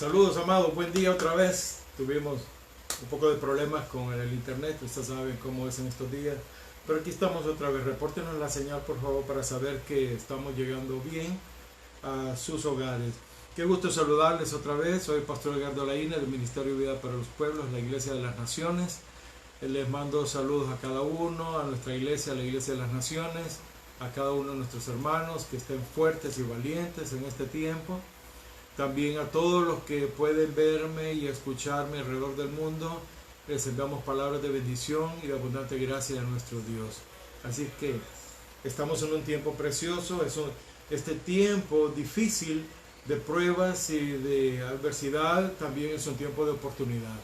Saludos, amados, buen día otra vez. Tuvimos un poco de problemas con el internet, ustedes saben cómo es en estos días, pero aquí estamos otra vez. Repórtenos la señal, por favor, para saber que estamos llegando bien a sus hogares. Qué gusto saludarles otra vez. Soy Pastor Edgardo Laínez del Ministerio Vida para los Pueblos, la Iglesia de las Naciones. Les mando saludos a cada uno, a nuestra iglesia, a la Iglesia de las Naciones, a cada uno de nuestros hermanos que estén fuertes y valientes en este tiempo. También a todos los que pueden verme y escucharme alrededor del mundo, les enviamos palabras de bendición y de abundante gracia a nuestro Dios. Así que estamos en un tiempo precioso, este tiempo difícil de pruebas y de adversidad también es un tiempo de oportunidad.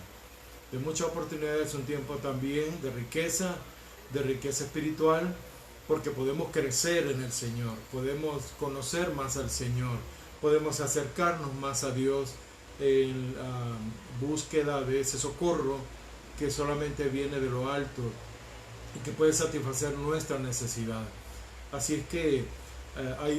De mucha oportunidad, es un tiempo también de riqueza espiritual, porque podemos crecer en el Señor, podemos conocer más al Señor, podemos acercarnos más a Dios en búsqueda de ese socorro que solamente viene de lo alto y que puede satisfacer nuestra necesidad. Así es que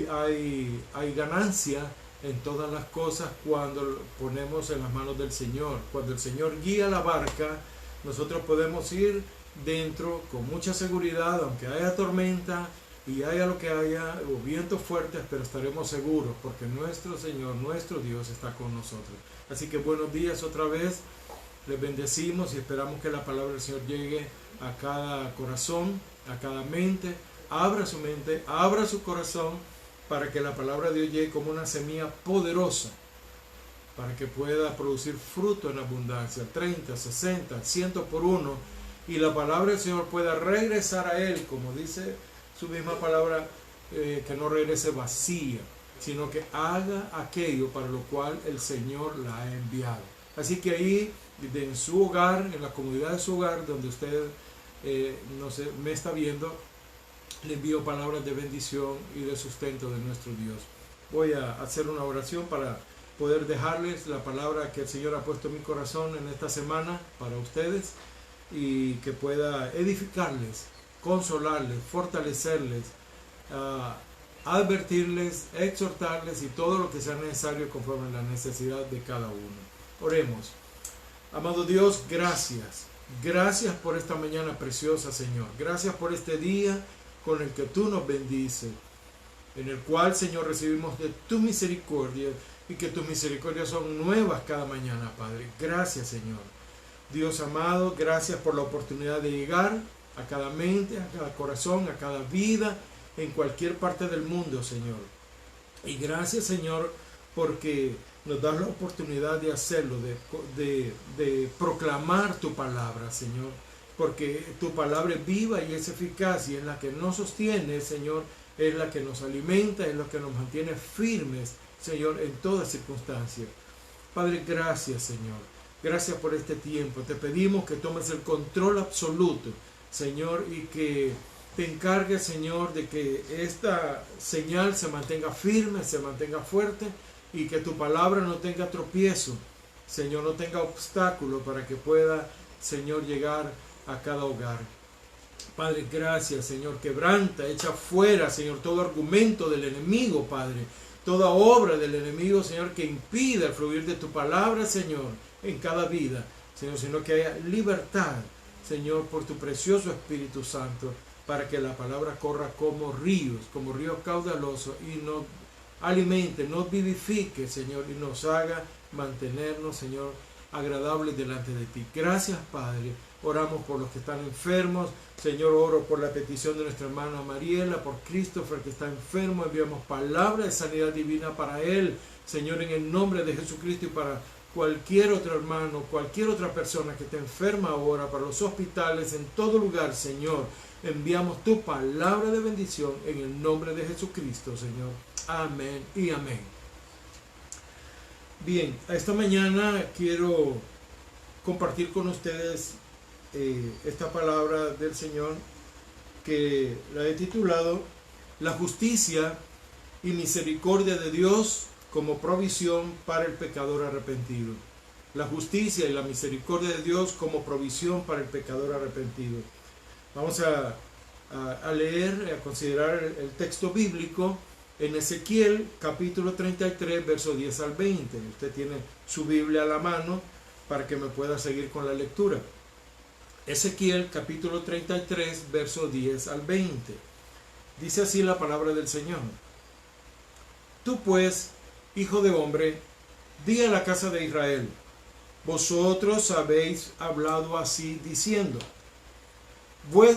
hay ganancia en todas las cosas cuando ponemos en las manos del Señor. Cuando el Señor guía la barca, nosotros podemos ir dentro con mucha seguridad, aunque haya tormenta y haya lo que haya, o vientos fuertes, pero estaremos seguros porque nuestro Señor, nuestro Dios está con nosotros. Así que buenos días otra vez, les bendecimos y esperamos que la palabra del Señor llegue a cada corazón, a cada mente. Abra su corazón para que la palabra de Dios llegue como una semilla poderosa, para que pueda producir fruto en abundancia, 30, 60, 100 por uno, y la palabra del Señor pueda regresar a Él, como dice su misma palabra, que no regrese vacía, sino que haga aquello para lo cual el Señor la ha enviado. Así que ahí, en su hogar, en la comunidad de su hogar, donde usted me está viendo, le envío palabras de bendición y de sustento de nuestro Dios. Voy a hacer una oración para poder dejarles la palabra que el Señor ha puesto en mi corazón en esta semana para ustedes, y que pueda edificarles, consolarles, fortalecerles, advertirles, exhortarles y todo lo que sea necesario conforme a la necesidad de cada uno. Oremos. Amado Dios, gracias por esta mañana preciosa, Señor. Gracias por este día con el que tú nos bendices, en el cual, Señor, recibimos de tu misericordia, y que tus misericordias son nuevas cada mañana, Padre. Gracias, Señor. Dios amado, gracias por la oportunidad de llegar a cada mente, a cada corazón, a cada vida, en cualquier parte del mundo, Señor. Y gracias, Señor, porque nos das la oportunidad de hacerlo, de proclamar tu palabra, Señor. Porque tu palabra es viva y es eficaz, y es la que nos sostiene, Señor, es la que nos alimenta, es la que nos mantiene firmes, Señor, en toda circunstancia. Padre, gracias, Señor. Gracias por este tiempo. Te pedimos que tomes el control absoluto, Señor, y que te encargues, Señor, de que esta señal se mantenga firme, se mantenga fuerte, y que tu palabra no tenga tropiezo, Señor, no tenga obstáculo, para que pueda, Señor, llegar a cada hogar. Padre, gracias, Señor. Quebranta, echa fuera, Señor, todo argumento del enemigo, Padre, toda obra del enemigo, Señor, que impida el fluir de tu palabra, Señor, en cada vida, Señor, sino que haya libertad, Señor, por tu precioso Espíritu Santo, para que la palabra corra como ríos caudalosos, y nos alimente, nos vivifique, Señor, y nos haga mantenernos, Señor, agradables delante de ti. Gracias, Padre. Oramos por los que están enfermos, Señor. Oro por la petición de nuestra hermana Mariela, por Christopher, que está enfermo. Enviamos palabra de sanidad divina para él, Señor, en el nombre de Jesucristo, y para cualquier otro hermano, cualquier otra persona que esté enferma ahora, para los hospitales, en todo lugar, Señor. Enviamos tu palabra de bendición en el nombre de Jesucristo, Señor. Amén y amén. Bien, esta mañana quiero compartir con ustedes esta palabra del Señor, que la he titulado La justicia y misericordia de Dios como provisión para el pecador arrepentido. La justicia y la misericordia de Dios como provisión para el pecador arrepentido. Vamos a leer, a considerar el texto bíblico en Ezequiel capítulo 33, verso 10 al 20. Usted tiene su Biblia a la mano para que me pueda seguir con la lectura. Ezequiel capítulo 33, verso 10 al 20. Dice así la palabra del Señor. Tú pues, hijo de hombre, di a la casa de Israel, vosotros habéis hablado así diciendo,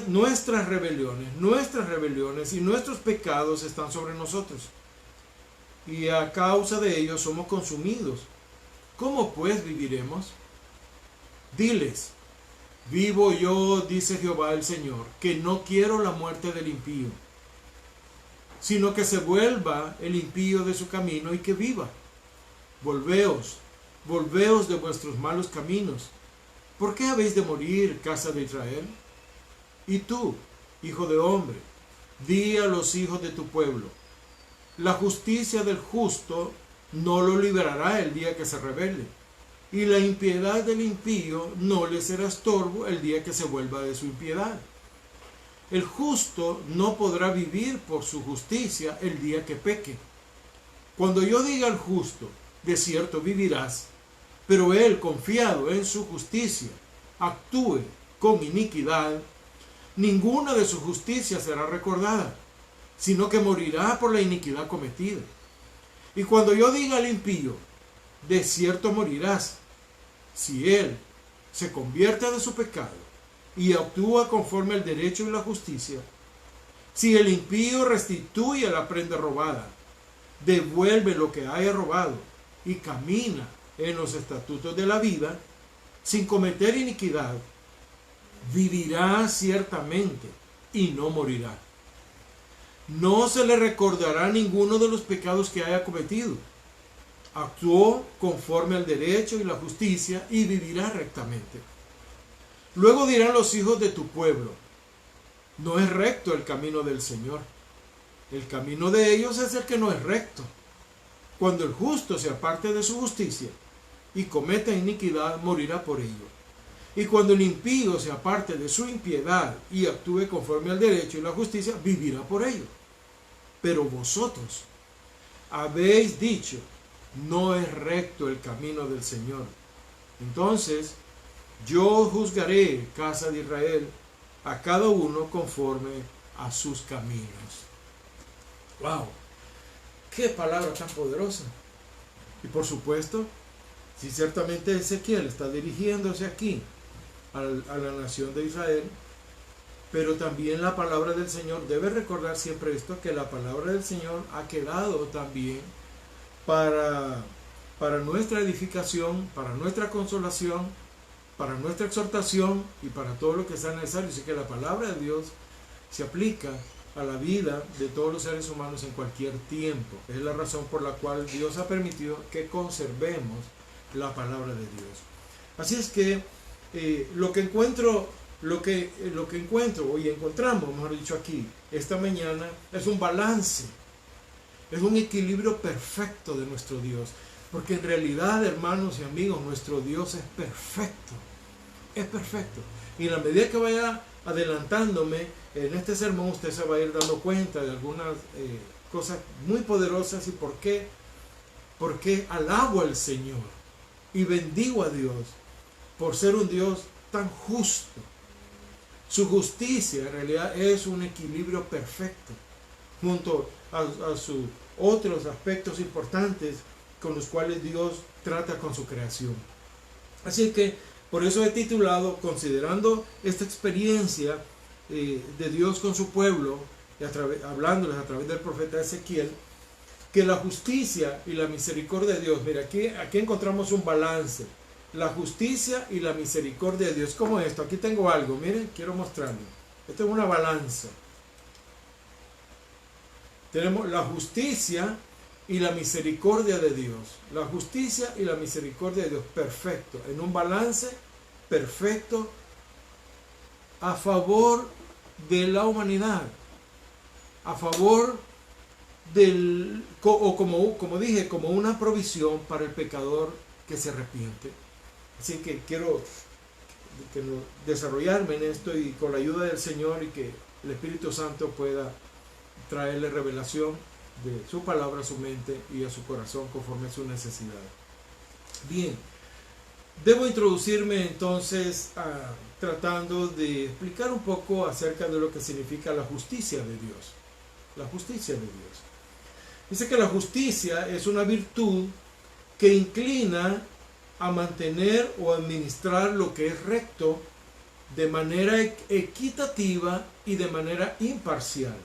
nuestras rebeliones y nuestros pecados están sobre nosotros, y a causa de ellos somos consumidos. ¿Cómo pues viviremos? Diles, vivo yo, dice Jehová el Señor, que no quiero la muerte del impío, sino que se vuelva el impío de su camino y que viva. Volveos de vuestros malos caminos. ¿Por qué habéis de morir, casa de Israel? Y tú, hijo de hombre, di a los hijos de tu pueblo, la justicia del justo no lo librará el día que se rebele, y la impiedad del impío no le será estorbo el día que se vuelva de su impiedad. El justo no podrá vivir por su justicia el día que peque. Cuando yo diga al justo, de cierto vivirás, pero él, confiado en su justicia, actúe con iniquidad, ninguna de su justicia será recordada, sino que morirá por la iniquidad cometida. Y cuando yo diga al impío, de cierto morirás, si él se convierte de su pecado y actúa conforme al derecho y la justicia, si el impío restituye la prenda robada, devuelve lo que haya robado y camina en los estatutos de la vida, sin cometer iniquidad, vivirá ciertamente y no morirá. No se le recordará ninguno de los pecados que haya cometido. Actuó conforme al derecho y la justicia y vivirá rectamente. Luego dirán los hijos de tu pueblo, no es recto el camino del Señor. El camino de ellos es el que no es recto. Cuando el justo se aparte de su justicia y cometa iniquidad, morirá por ello. Y cuando el impío se aparte de su impiedad y actúe conforme al derecho y la justicia, vivirá por ello. Pero vosotros habéis dicho, no es recto el camino del Señor. Entonces, yo juzgaré, casa de Israel, a cada uno conforme a sus caminos. ¡Wow! ¡Qué palabra tan poderosa! Y por supuesto, si ciertamente Ezequiel está dirigiéndose aquí a la nación de Israel, pero también la palabra del Señor, debe recordar siempre esto, que la palabra del Señor ha quedado también para nuestra edificación, para nuestra consolación, para nuestra exhortación y para todo lo que sea necesario. Así que la palabra de Dios se aplica a la vida de todos los seres humanos en cualquier tiempo. Es la razón por la cual Dios ha permitido que conservemos la palabra de Dios. Así es que lo que encontramos, mejor dicho aquí, esta mañana, es un balance, es un equilibrio perfecto de nuestro Dios. Porque en realidad, hermanos y amigos, nuestro Dios es perfecto. Es perfecto. Y en la medida que vaya adelantándome en este sermón, usted se va a ir dando cuenta de algunas cosas muy poderosas y por qué alabo al Señor y bendigo a Dios por ser un Dios tan justo. Su justicia en realidad es un equilibrio perfecto junto a sus otros aspectos importantes con los cuales Dios trata con su creación. Así que por eso he titulado, considerando esta experiencia de Dios con su pueblo, hablándoles a través del profeta Ezequiel, que la justicia y la misericordia de Dios, mira, aquí encontramos un balance, la justicia y la misericordia de Dios, como esto, aquí tengo algo, miren, quiero mostrarlo, esto es una balanza, tenemos la justicia y la misericordia de Dios, la justicia y la misericordia de Dios, perfecto, en un balance perfecto a favor de la humanidad, a favor como dije, como una provisión para el pecador que se arrepiente. Así que quiero desarrollarme en esto y con la ayuda del Señor y que el Espíritu Santo pueda traerle revelación de su palabra a su mente y a su corazón conforme a su necesidad. Bien, debo introducirme entonces tratando de explicar un poco acerca de lo que significa la justicia de Dios. La justicia de Dios. Dice que la justicia es una virtud que inclina a mantener o administrar lo que es recto de manera equitativa y de manera imparcial.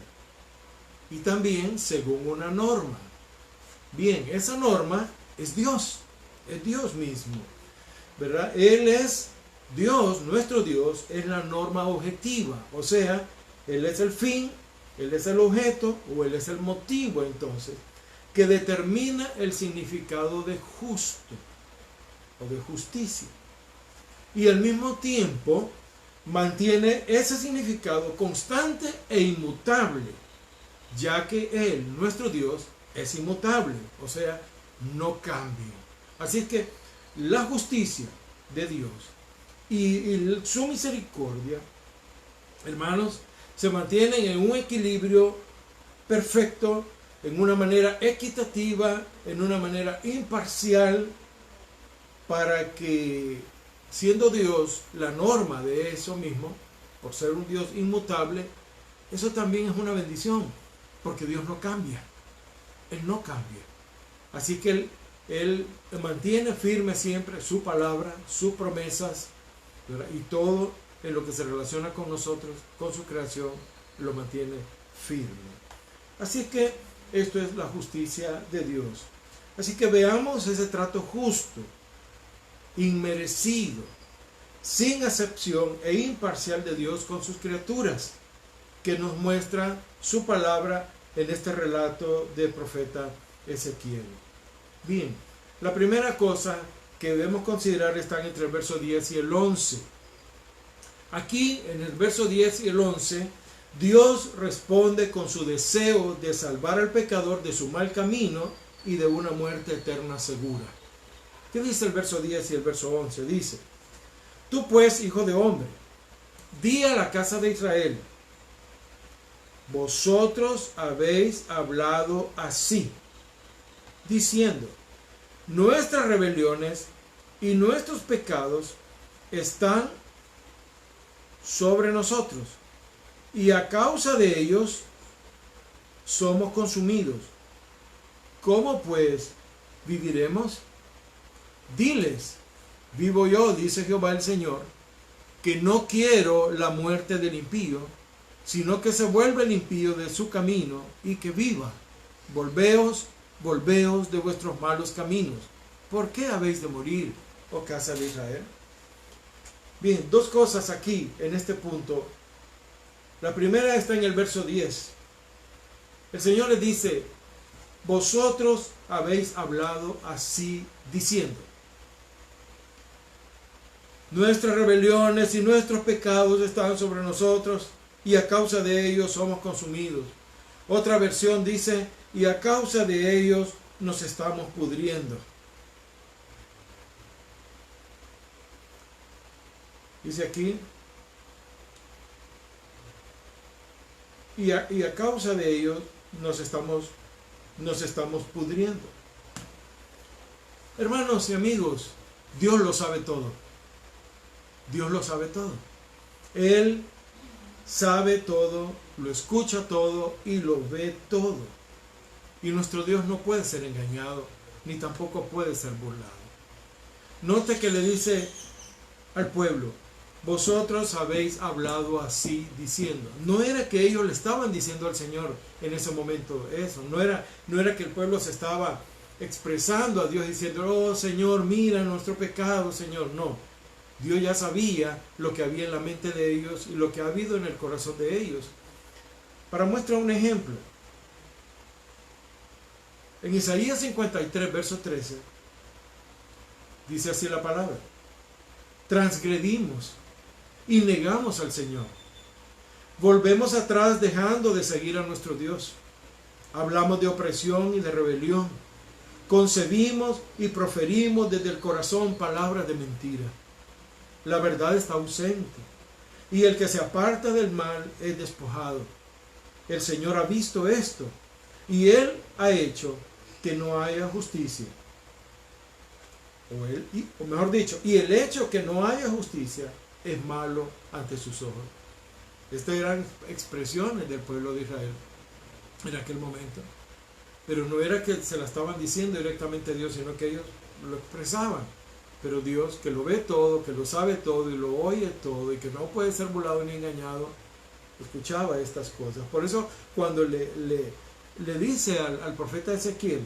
Y también según una norma. Bien, esa norma es Dios mismo, ¿verdad? Él es Dios, nuestro Dios es la norma objetiva, o sea, Él es el fin, Él es el objeto o Él es el motivo entonces que determina el significado de justo o de justicia. Y al mismo tiempo mantiene ese significado constante e inmutable, ya que Él, nuestro Dios, es inmutable, o sea, no cambia. Así es que la justicia de Dios y su misericordia, hermanos, se mantienen en un equilibrio perfecto, en una manera equitativa, en una manera imparcial, para que, siendo Dios la norma de eso mismo, por ser un Dios inmutable, eso también es una bendición, porque Dios no cambia. Él no cambia. Así que Él mantiene firme siempre su palabra, sus promesas, ¿verdad? Y todo en lo que se relaciona con nosotros, con su creación, lo mantiene firme. Así que esto es la justicia de Dios. Así que veamos ese trato justo, inmerecido, sin acepción e imparcial de Dios con sus criaturas, que nos muestra su palabra en este relato del profeta Ezequiel. Bien, la primera cosa que debemos considerar está entre el verso 10 y el 11. Aquí, en el verso 10 y el 11, Dios responde con su deseo de salvar al pecador de su mal camino y de una muerte eterna segura. ¿Qué dice el verso 10 y el verso 11? Dice: Tú pues, hijo de hombre, di a la casa de Israel: Vosotros habéis hablado así, diciendo: Nuestras rebeliones y nuestros pecados están sobre nosotros, y a causa de ellos somos consumidos. ¿Cómo pues viviremos? Diles: Vivo yo, dice Jehová el Señor, que no quiero la muerte del impío, sino que se vuelva el impío de su camino y que viva. Volveos de vuestros malos caminos. ¿Por qué habéis de morir, oh casa de Israel? Bien, dos cosas aquí en este punto. La primera está en el verso 10. El Señor les dice: Vosotros habéis hablado así, diciendo: Nuestras rebeliones y nuestros pecados están sobre nosotros, y a causa de ellos somos consumidos. Otra versión dice: y a causa de ellos nos estamos pudriendo. Dice aquí: y a causa de ellos nos estamos pudriendo. Hermanos y amigos, Dios lo sabe todo. Dios lo sabe todo. Él sabe todo, lo escucha todo y lo ve todo. Y nuestro Dios no puede ser engañado, ni tampoco puede ser burlado. Note que le dice al pueblo: vosotros habéis hablado así, diciendo. No era que ellos le estaban diciendo al Señor en ese momento eso. No era que el pueblo se estaba expresando a Dios diciendo: oh Señor, mira nuestro pecado, Señor. No. Dios ya sabía lo que había en la mente de ellos y lo que ha habido en el corazón de ellos. Para muestra un ejemplo. En Isaías 53, verso 13, dice así la palabra: transgredimos y negamos al Señor. Volvemos atrás dejando de seguir a nuestro Dios. Hablamos de opresión y de rebelión. Concebimos y proferimos desde el corazón palabras de mentira. La verdad está ausente, y el que se aparta del mal es despojado. El Señor ha visto esto. Y Él ha hecho que no haya justicia. O mejor dicho, y el hecho que no haya justicia es malo ante sus ojos. Estas eran expresiones del pueblo de Israel en aquel momento. Pero no era que se la estaban diciendo directamente a Dios, sino que ellos lo expresaban. Pero Dios, que lo ve todo, que lo sabe todo y lo oye todo y que no puede ser burlado ni engañado, escuchaba estas cosas. Por eso cuando le dice al profeta Ezequiel,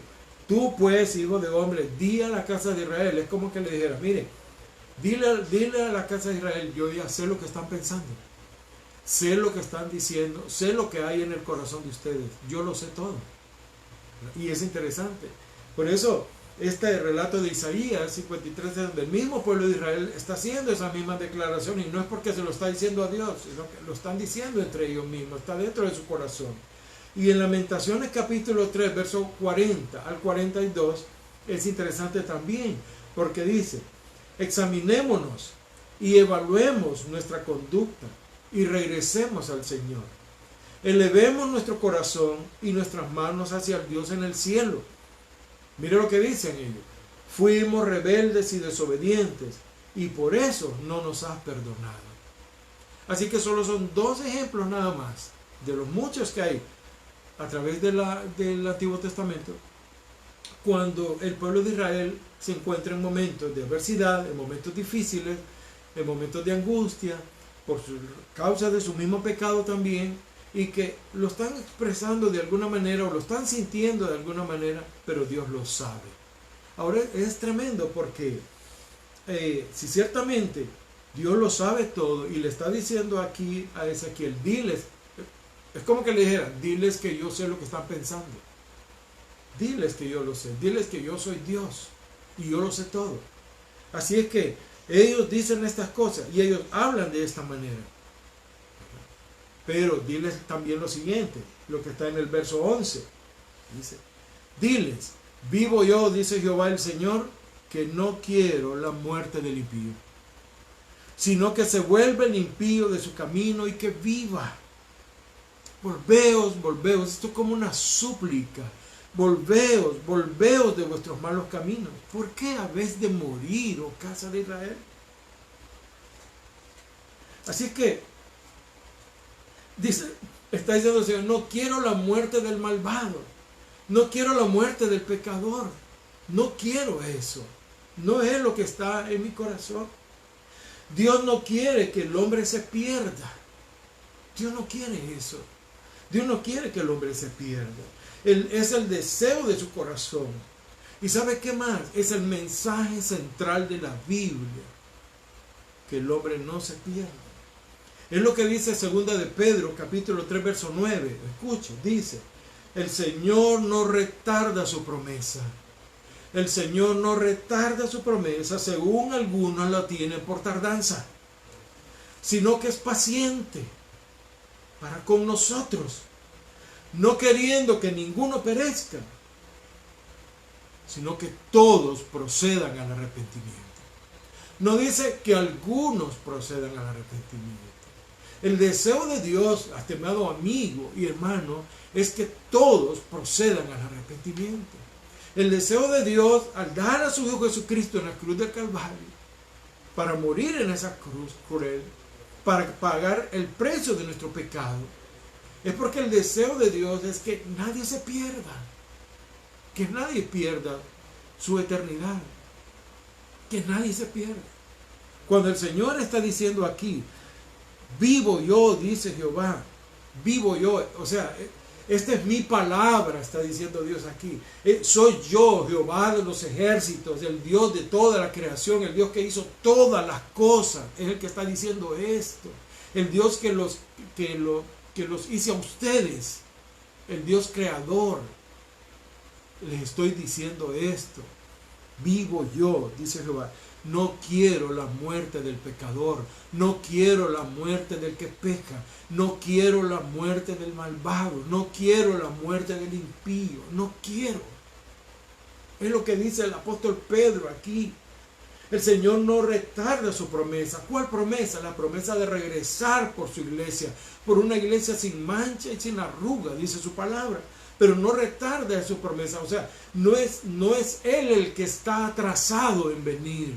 tú pues, hijo de hombre, di a la casa de Israel, es como que le dijera, mire, dile a la casa de Israel, yo ya sé lo que están pensando, sé lo que están diciendo, sé lo que hay en el corazón de ustedes, yo lo sé todo. Y es interesante. Por eso este relato de Isaías 53, donde el mismo pueblo de Israel está haciendo esa misma declaración, y no es porque se lo está diciendo a Dios, sino que lo están diciendo entre ellos mismos, está dentro de su corazón. Y en Lamentaciones capítulo 3, versos 40 al 42, es interesante también, porque dice, examinémonos y evaluemos nuestra conducta y regresemos al Señor. Elevemos nuestro corazón y nuestras manos hacia el Dios en el cielo. Mire lo que dicen ellos. Fuimos rebeldes y desobedientes y por eso no nos has perdonado. Así que solo son 2 ejemplos nada más de los muchos que hay a través del Antiguo Testamento cuando el pueblo de Israel se encuentra en momentos de adversidad, en momentos difíciles, en momentos de angustia, por causa de su mismo pecado también, y que lo están expresando de alguna manera o lo están sintiendo de alguna manera, pero Dios lo sabe. Ahora es tremendo porque si ciertamente Dios lo sabe todo y le está diciendo aquí a Ezequiel, diles, es como que le dijera, diles que yo sé lo que están pensando, diles que yo lo sé, diles que yo soy Dios y yo lo sé todo. Así es que ellos dicen estas cosas y ellos hablan de esta manera. Pero diles también lo siguiente, lo que está en el verso 11. Dice, diles, vivo yo, dice Jehová el Señor, que no quiero la muerte del impío, sino que se vuelva el impío de su camino y que viva. Volveos, esto es como una súplica. Volveos de vuestros malos caminos. ¿Por qué habéis de morir, oh casa de Israel? Así que dice, está diciendo el Señor, no quiero la muerte del malvado, no quiero la muerte del pecador, no quiero eso, no es lo que está en mi corazón. Dios no quiere que el hombre se pierda, Dios no quiere eso, Dios no quiere que el hombre se pierda, es el deseo de su corazón. ¿Y sabe qué más? Es el mensaje central de la Biblia, que el hombre no se pierda. Es lo que dice 2 de Pedro, capítulo 3, verso 9. Escuche, dice, el Señor no retarda su promesa. El Señor no retarda su promesa, según algunos la tienen por tardanza, sino que es paciente para con nosotros, no queriendo que ninguno perezca, sino que todos procedan al arrepentimiento. No dice que algunos procedan al arrepentimiento. El deseo de Dios, estimado amigo y hermano, es que todos procedan al arrepentimiento. El deseo de Dios, al dar a su Hijo Jesucristo en la cruz del Calvario, para morir en esa cruz cruel, para pagar el precio de nuestro pecado, es porque el deseo de Dios es que nadie se pierda, que nadie pierda su eternidad, que nadie se pierda. Cuando el Señor está diciendo aquí, vivo yo, dice Jehová, vivo yo, o sea, esta es mi palabra, está diciendo Dios aquí. Soy yo, Jehová de los ejércitos, el Dios de toda la creación, el Dios que hizo todas las cosas, es el que está diciendo esto. El Dios que los hizo a ustedes, el Dios creador. Les estoy diciendo esto. Vivo yo, dice Jehová. No quiero la muerte del pecador, no quiero la muerte del que peca, no quiero la muerte del malvado, no quiero la muerte del impío, no quiero. Es lo que dice el apóstol Pedro aquí. El Señor no retarda su promesa. ¿Cuál promesa? La promesa de regresar por su iglesia, por una iglesia sin mancha y sin arruga, dice su palabra. pero no retarda su promesa. O sea, no es Él el que está atrasado en venir.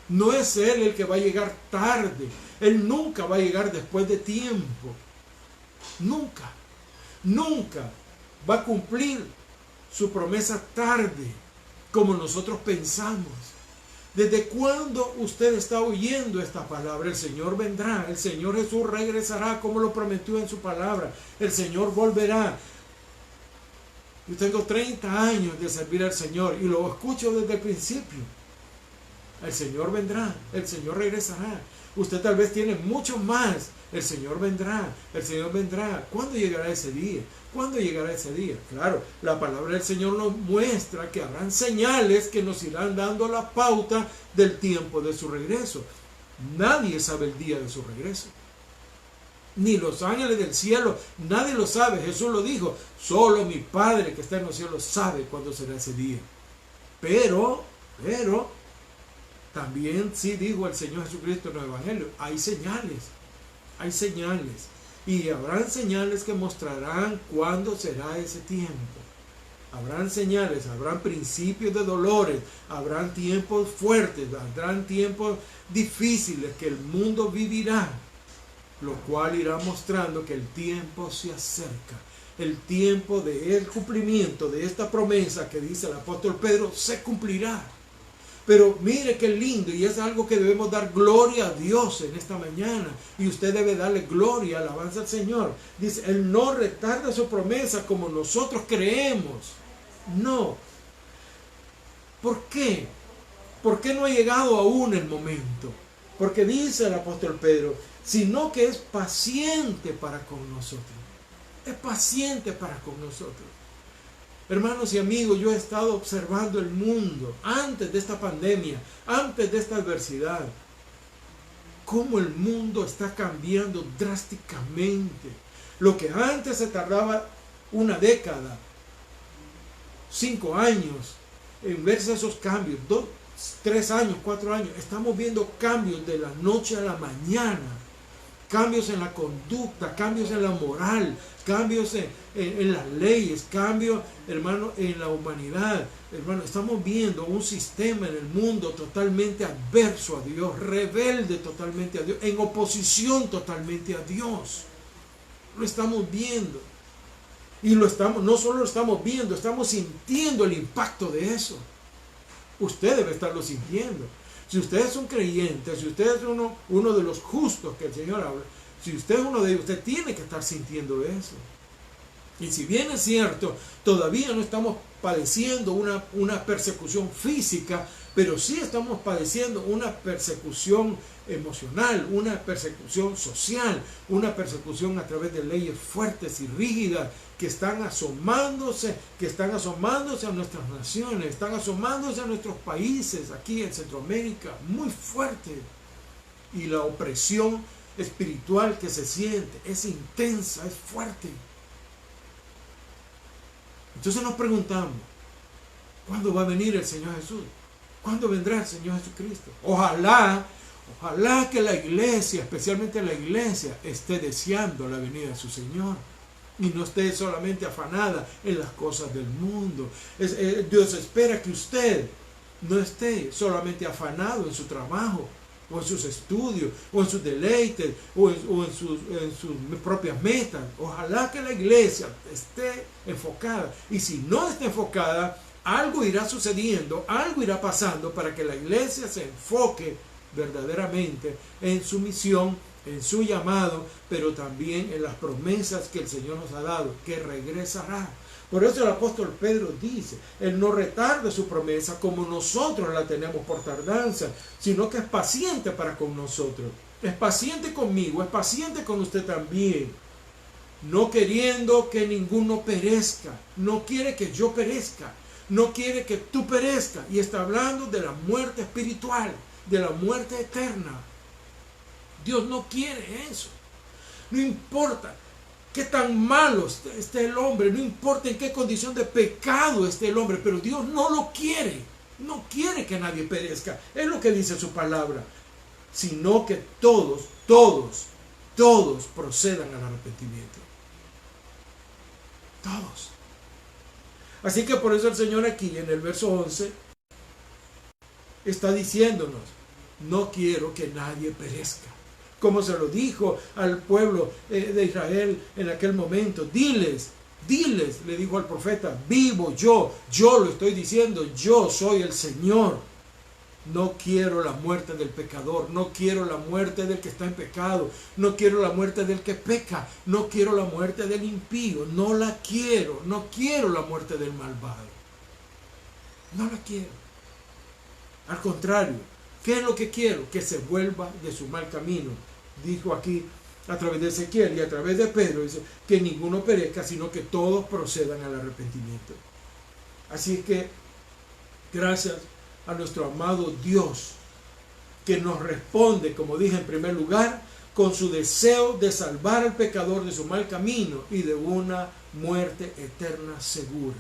No es Él el que va a llegar tarde. Él nunca va a llegar después de tiempo. Nunca. Nunca va a cumplir su promesa tarde, como nosotros pensamos. ¿Desde cuándo usted está oyendo esta palabra? El Señor vendrá, el Señor Jesús regresará como lo prometió en su palabra. El Señor volverá. Yo tengo 30 años de servir al Señor y lo escucho desde el principio. El Señor vendrá, el Señor regresará. Usted tal vez tiene mucho más. El Señor vendrá, el Señor vendrá. ¿Cuándo llegará ese día? ¿Cuándo llegará ese día? Claro, la palabra del Señor nos muestra que habrán señales que nos irán dando la pauta del tiempo de su regreso. Nadie sabe el día de su regreso. Ni los ángeles del cielo, nadie lo sabe. Jesús lo dijo, solo mi Padre que está en los cielos sabe cuándo será ese día. Pero, también sí dijo el Señor Jesucristo en el Evangelio, hay señales. Hay señales. Y habrán señales que mostrarán cuándo será ese tiempo. Habrán señales, habrán principios de dolores, habrán tiempos fuertes, habrán tiempos difíciles que el mundo vivirá, lo cual irá mostrando que el tiempo se acerca. El tiempo del cumplimiento de esta promesa que dice el apóstol Pedro se cumplirá. Pero mire qué lindo, y es algo que debemos dar gloria a Dios en esta mañana. Y usted debe darle gloria, alabanza al Señor. Dice, Él no retarda su promesa como nosotros creemos. No. ¿Por qué? ¿Por qué no ha llegado aún el momento? Porque dice el apóstol Pedro, sino que es paciente para con nosotros. Es paciente para con nosotros. Hermanos y amigos, yo he estado observando el mundo antes de esta pandemia, antes de esta adversidad, cómo el mundo está cambiando drásticamente. Lo que antes se tardaba una década, 5 años en verse esos cambios, 2, 3 años, 4 años, estamos viendo cambios de la noche a la mañana. Cambios en la conducta, cambios en la moral, cambios en las leyes, cambios, hermano, en la humanidad. Hermano, estamos viendo un sistema en el mundo totalmente adverso a Dios, rebelde totalmente a Dios, en oposición totalmente a Dios. Lo estamos viendo. Y no solo lo estamos viendo, estamos sintiendo el impacto de eso. Usted debe estarlo sintiendo. Si usted es un creyente, si usted es uno de los justos que el Señor habla, si usted es uno de ellos, usted tiene que estar sintiendo eso. Y si bien es cierto, todavía no estamos padeciendo una persecución física, pero sí estamos padeciendo una persecución emocional, una persecución social, una persecución a través de leyes fuertes y rígidas que están asomándose a nuestras naciones, están asomándose a nuestros países, aquí en Centroamérica, muy fuerte. Y la opresión espiritual que se siente es intensa, es fuerte. Entonces nos preguntamos, ¿cuándo va a venir el Señor Jesús? ¿Cuándo vendrá el Señor Jesucristo? Ojalá que la iglesia, especialmente la iglesia, esté deseando la venida de su Señor. Y no esté solamente afanada en las cosas del mundo. Dios espera que usted no esté solamente afanado en su trabajo, o en sus estudios, o en sus deleites, o en sus propias metas. Ojalá que la iglesia esté enfocada. Y si no está enfocada, algo irá sucediendo, algo irá pasando para que la iglesia se enfoque verdaderamente en su misión, en su llamado, pero también en las promesas que el Señor nos ha dado, que regresará. Por eso el apóstol Pedro dice, Él no retarda su promesa como nosotros la tenemos por tardanza, sino que es paciente para con nosotros. Es paciente conmigo, es paciente con usted también. No queriendo que ninguno perezca, no quiere que yo perezca, no quiere que tú perezcas. Y está hablando de la muerte espiritual, de la muerte eterna. Dios no quiere eso. No importa qué tan malo esté el hombre, no importa en qué condición de pecado esté el hombre, pero Dios no lo quiere. No quiere que nadie perezca. Es lo que dice su palabra. Sino que todos procedan al arrepentimiento. Todos. Así que por eso el Señor aquí en el verso 11 está diciéndonos, no quiero que nadie perezca. Como se lo dijo al pueblo de Israel en aquel momento, diles, le dijo al profeta, vivo yo lo estoy diciendo, yo soy el Señor. No quiero la muerte del pecador, no quiero la muerte del que está en pecado, no quiero la muerte del que peca, no quiero la muerte del impío, no la quiero, no quiero la muerte del malvado. No la quiero. Al contrario, ¿qué es lo que quiero? Que se vuelva de su mal camino. Dijo aquí a través de Ezequiel y a través de Pedro, dice que ninguno perezca, sino que todos procedan al arrepentimiento. Así que, gracias a nuestro amado Dios, que nos responde, como dije en primer lugar, con su deseo de salvar al pecador de su mal camino y de una muerte eterna segura.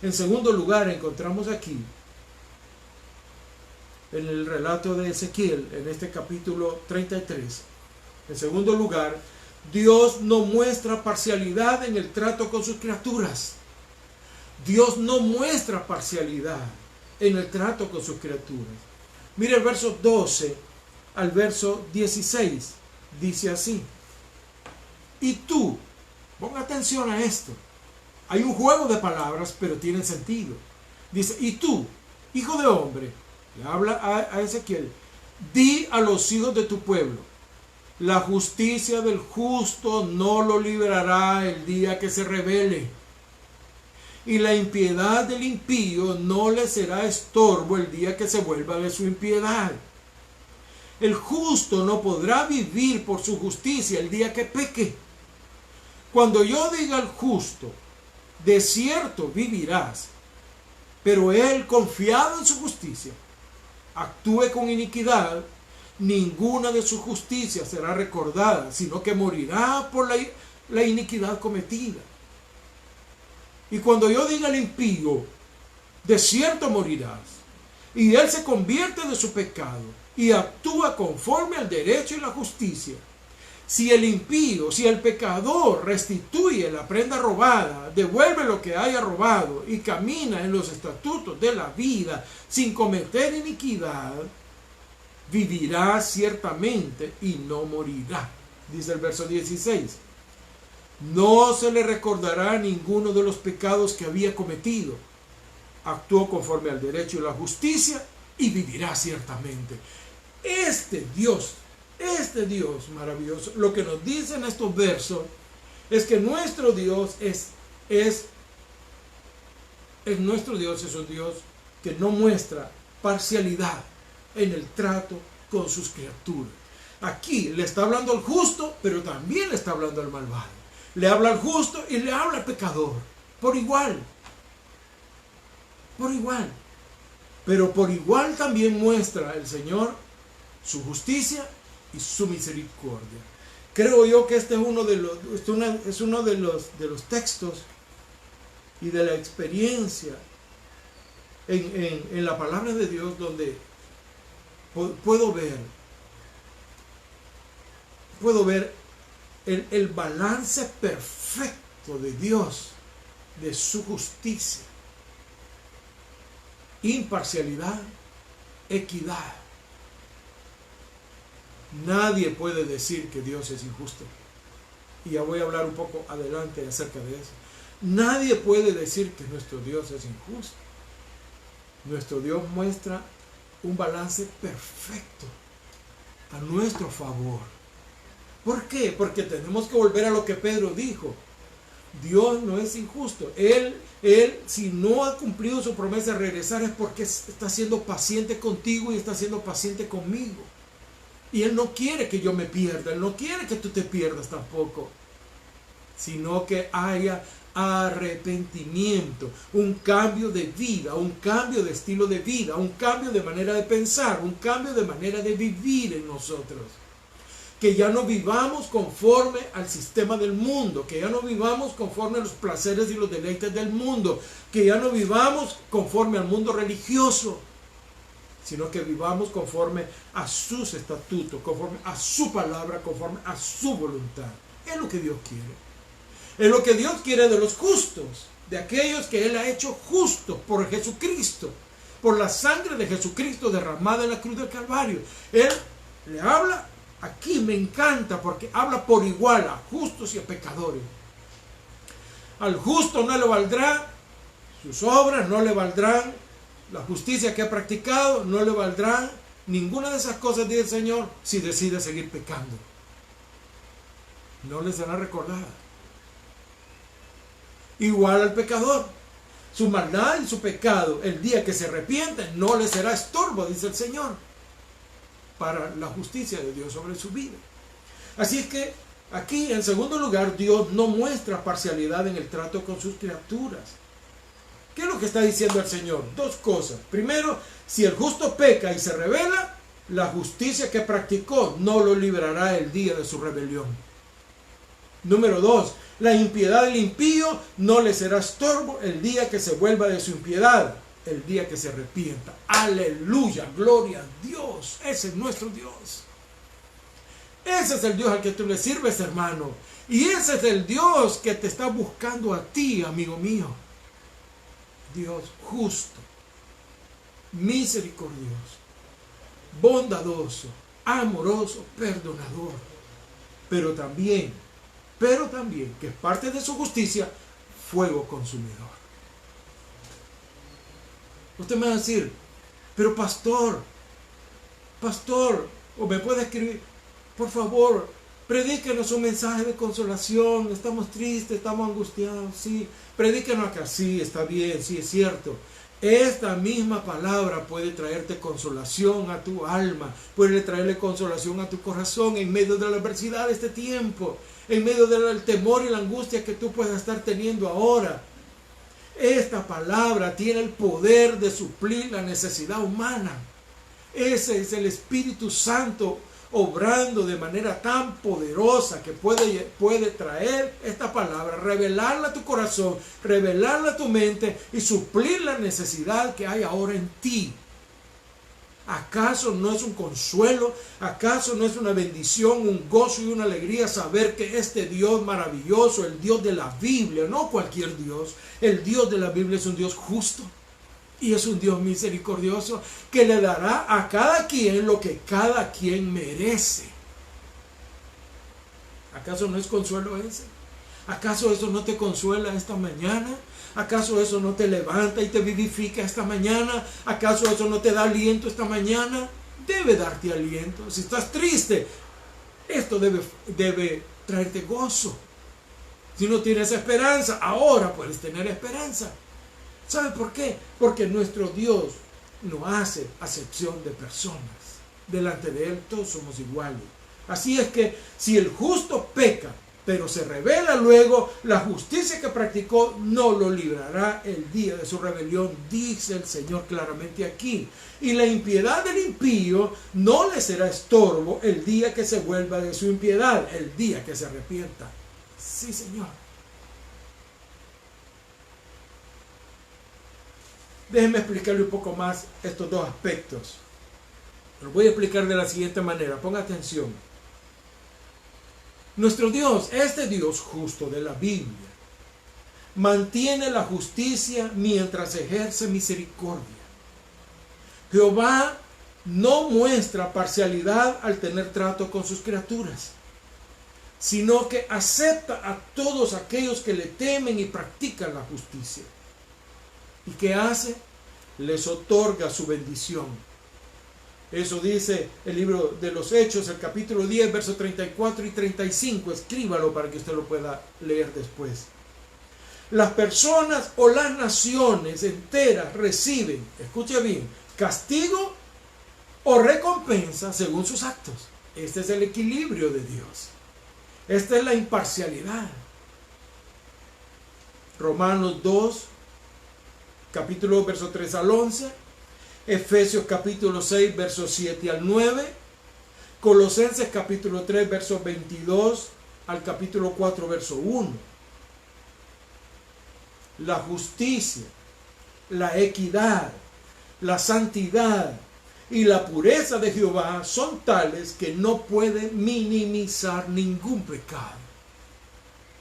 En segundo lugar, encontramos aquí, en el relato de Ezequiel, en este capítulo 33, en segundo lugar, Dios no muestra parcialidad en el trato con sus criaturas. Dios no muestra parcialidad en el trato con sus criaturas. Mire el verso 12 al verso 16, dice así. Y tú, ponga atención a esto. Hay un juego de palabras, pero tiene sentido. Dice, y tú, hijo de hombre, le habla a Ezequiel, di a los hijos de tu pueblo, la justicia del justo no lo librará el día que se rebele, y la impiedad del impío no le será estorbo el día que se vuelva de su impiedad. El justo no podrá vivir por su justicia el día que peque. Cuando yo diga al justo, de cierto vivirás, pero él, confiado en su justicia, actúe con iniquidad, ninguna de sus justicias será recordada, sino que morirá por la iniquidad cometida. Y cuando yo diga al impío, de cierto morirás, y él se convierte de su pecado y actúa conforme al derecho y la justicia, si el impío, si el pecador restituye la prenda robada, devuelve lo que haya robado y camina en los estatutos de la vida sin cometer iniquidad, vivirá ciertamente y no morirá. Dice el verso 16. No se le recordará ninguno de los pecados que había cometido. Actuó conforme al derecho y la justicia y vivirá ciertamente. Este Dios maravilloso, lo que nos dice en estos versos es que nuestro Dios es un Dios que no muestra parcialidad en el trato con sus criaturas. Aquí le está hablando al justo, pero también le está hablando al malvado. Le habla al justo y le habla al pecador, por igual. Por igual. Pero por igual también muestra el Señor su justicia y su misericordia. Creo yo que este es uno de los textos y de la experiencia en la palabra de Dios donde puedo ver el balance perfecto de Dios, de su justicia, imparcialidad, equidad. Nadie puede decir que Dios es injusto. Y ya voy a hablar un poco adelante acerca de eso. Nadie puede decir que nuestro Dios es injusto. Nuestro Dios muestra un balance perfecto a nuestro favor. ¿Por qué? Porque tenemos que volver a lo que Pedro dijo. Dios no es injusto. Él, si no ha cumplido su promesa de regresar, es porque está siendo paciente contigo y está siendo paciente conmigo. Y Él no quiere que yo me pierda. Él no quiere que tú te pierdas tampoco. Sino que haya arrepentimiento, un cambio de vida, un cambio de estilo de vida, un cambio de manera de pensar, un cambio de manera de vivir en nosotros. Que ya no vivamos conforme al sistema del mundo, que ya no vivamos conforme a los placeres y los deleites del mundo, que ya no vivamos conforme al mundo religioso, sino que vivamos conforme a sus estatutos, conforme a su palabra, conforme a su voluntad. Es lo que Dios quiere. Es lo que Dios quiere de los justos, de aquellos que Él ha hecho justos por Jesucristo, por la sangre de Jesucristo derramada en la cruz del Calvario. Él le habla aquí, me encanta, porque habla por igual a justos y a pecadores. Al justo no le valdrá sus obras, no le valdrán la justicia que ha practicado, no le valdrán ninguna de esas cosas, dice el Señor, si decide seguir pecando. No le será recordada. Igual al pecador, su maldad y su pecado, el día que se arrepiente, no le será estorbo, dice el Señor, para la justicia de Dios sobre su vida. Así es que aquí, en segundo lugar, Dios no muestra parcialidad en el trato con sus criaturas. ¿Qué es lo que está diciendo el Señor? Dos cosas. Primero, si el justo peca y se rebela, la justicia que practicó no lo librará el día de su rebelión. Número dos, la impiedad del impío no le será estorbo el día que se vuelva de su impiedad, el día que se arrepienta. Aleluya, gloria a Dios. Ese es nuestro Dios. Ese es el Dios al que tú le sirves, hermano. Y ese es el Dios que te está buscando a ti, amigo mío. Dios justo, misericordioso, bondadoso, amoroso, perdonador. Pero también, que es parte de su justicia, fuego consumidor. Usted me va a decir, pero pastor, o me puede escribir, por favor, predíquenos un mensaje de consolación. Estamos tristes, estamos angustiados, sí. Predíquenos acá, sí, está bien, sí, es cierto. Esta misma palabra puede traerte consolación a tu alma, puede traerle consolación a tu corazón en medio de la adversidad de este tiempo, en medio del temor y la angustia que tú puedas estar teniendo ahora. Esta palabra tiene el poder de suplir la necesidad humana. Ese es el Espíritu Santo obrando de manera tan poderosa que puede traer esta palabra, revelarla a tu corazón, revelarla a tu mente y suplir la necesidad que hay ahora en ti. ¿Acaso no es un consuelo? ¿Acaso no es una bendición, un gozo y una alegría saber que este Dios maravilloso, el Dios de la Biblia, no cualquier Dios, el Dios de la Biblia es un Dios justo? Y es un Dios misericordioso que le dará a cada quien lo que cada quien merece. ¿Acaso no es consuelo ese? ¿Acaso eso no te consuela esta mañana? ¿Acaso eso no te levanta y te vivifica esta mañana? ¿Acaso eso no te da aliento esta mañana? Debe darte aliento. Si estás triste, esto debe traerte gozo. Si no tienes esperanza, ahora puedes tener esperanza. ¿Sabe por qué? Porque nuestro Dios no hace acepción de personas. Delante de Él todos somos iguales. Así es que si el justo peca, pero se rebela luego, la justicia que practicó no lo librará el día de su rebelión, dice el Señor claramente aquí. Y la impiedad del impío no le será estorbo el día que se vuelva de su impiedad, el día que se arrepienta. Sí, Señor. Déjenme explicarle un poco más estos dos aspectos. Lo voy a explicar de la siguiente manera. Ponga atención. Nuestro Dios, este Dios justo de la Biblia, mantiene la justicia mientras ejerce misericordia. Jehová no muestra parcialidad al tener trato con sus criaturas, sino que acepta a todos aquellos que le temen y practican la justicia. ¿Y qué hace? Les otorga su bendición. Eso dice el libro de los Hechos, el capítulo 10, versos 34 y 35. Escríbalo para que usted lo pueda leer después. Las personas o las naciones enteras reciben, escuche bien, castigo o recompensa según sus actos. Este es el equilibrio de Dios. Esta es la imparcialidad. Romanos 2, capítulo verso 3 al 11, Efesios capítulo 6, versos 7 al 9, Colosenses capítulo 3, versos 22 al capítulo 4, verso 1. La justicia, la equidad, la santidad y la pureza de Jehová son tales que no pueden minimizar ningún pecado.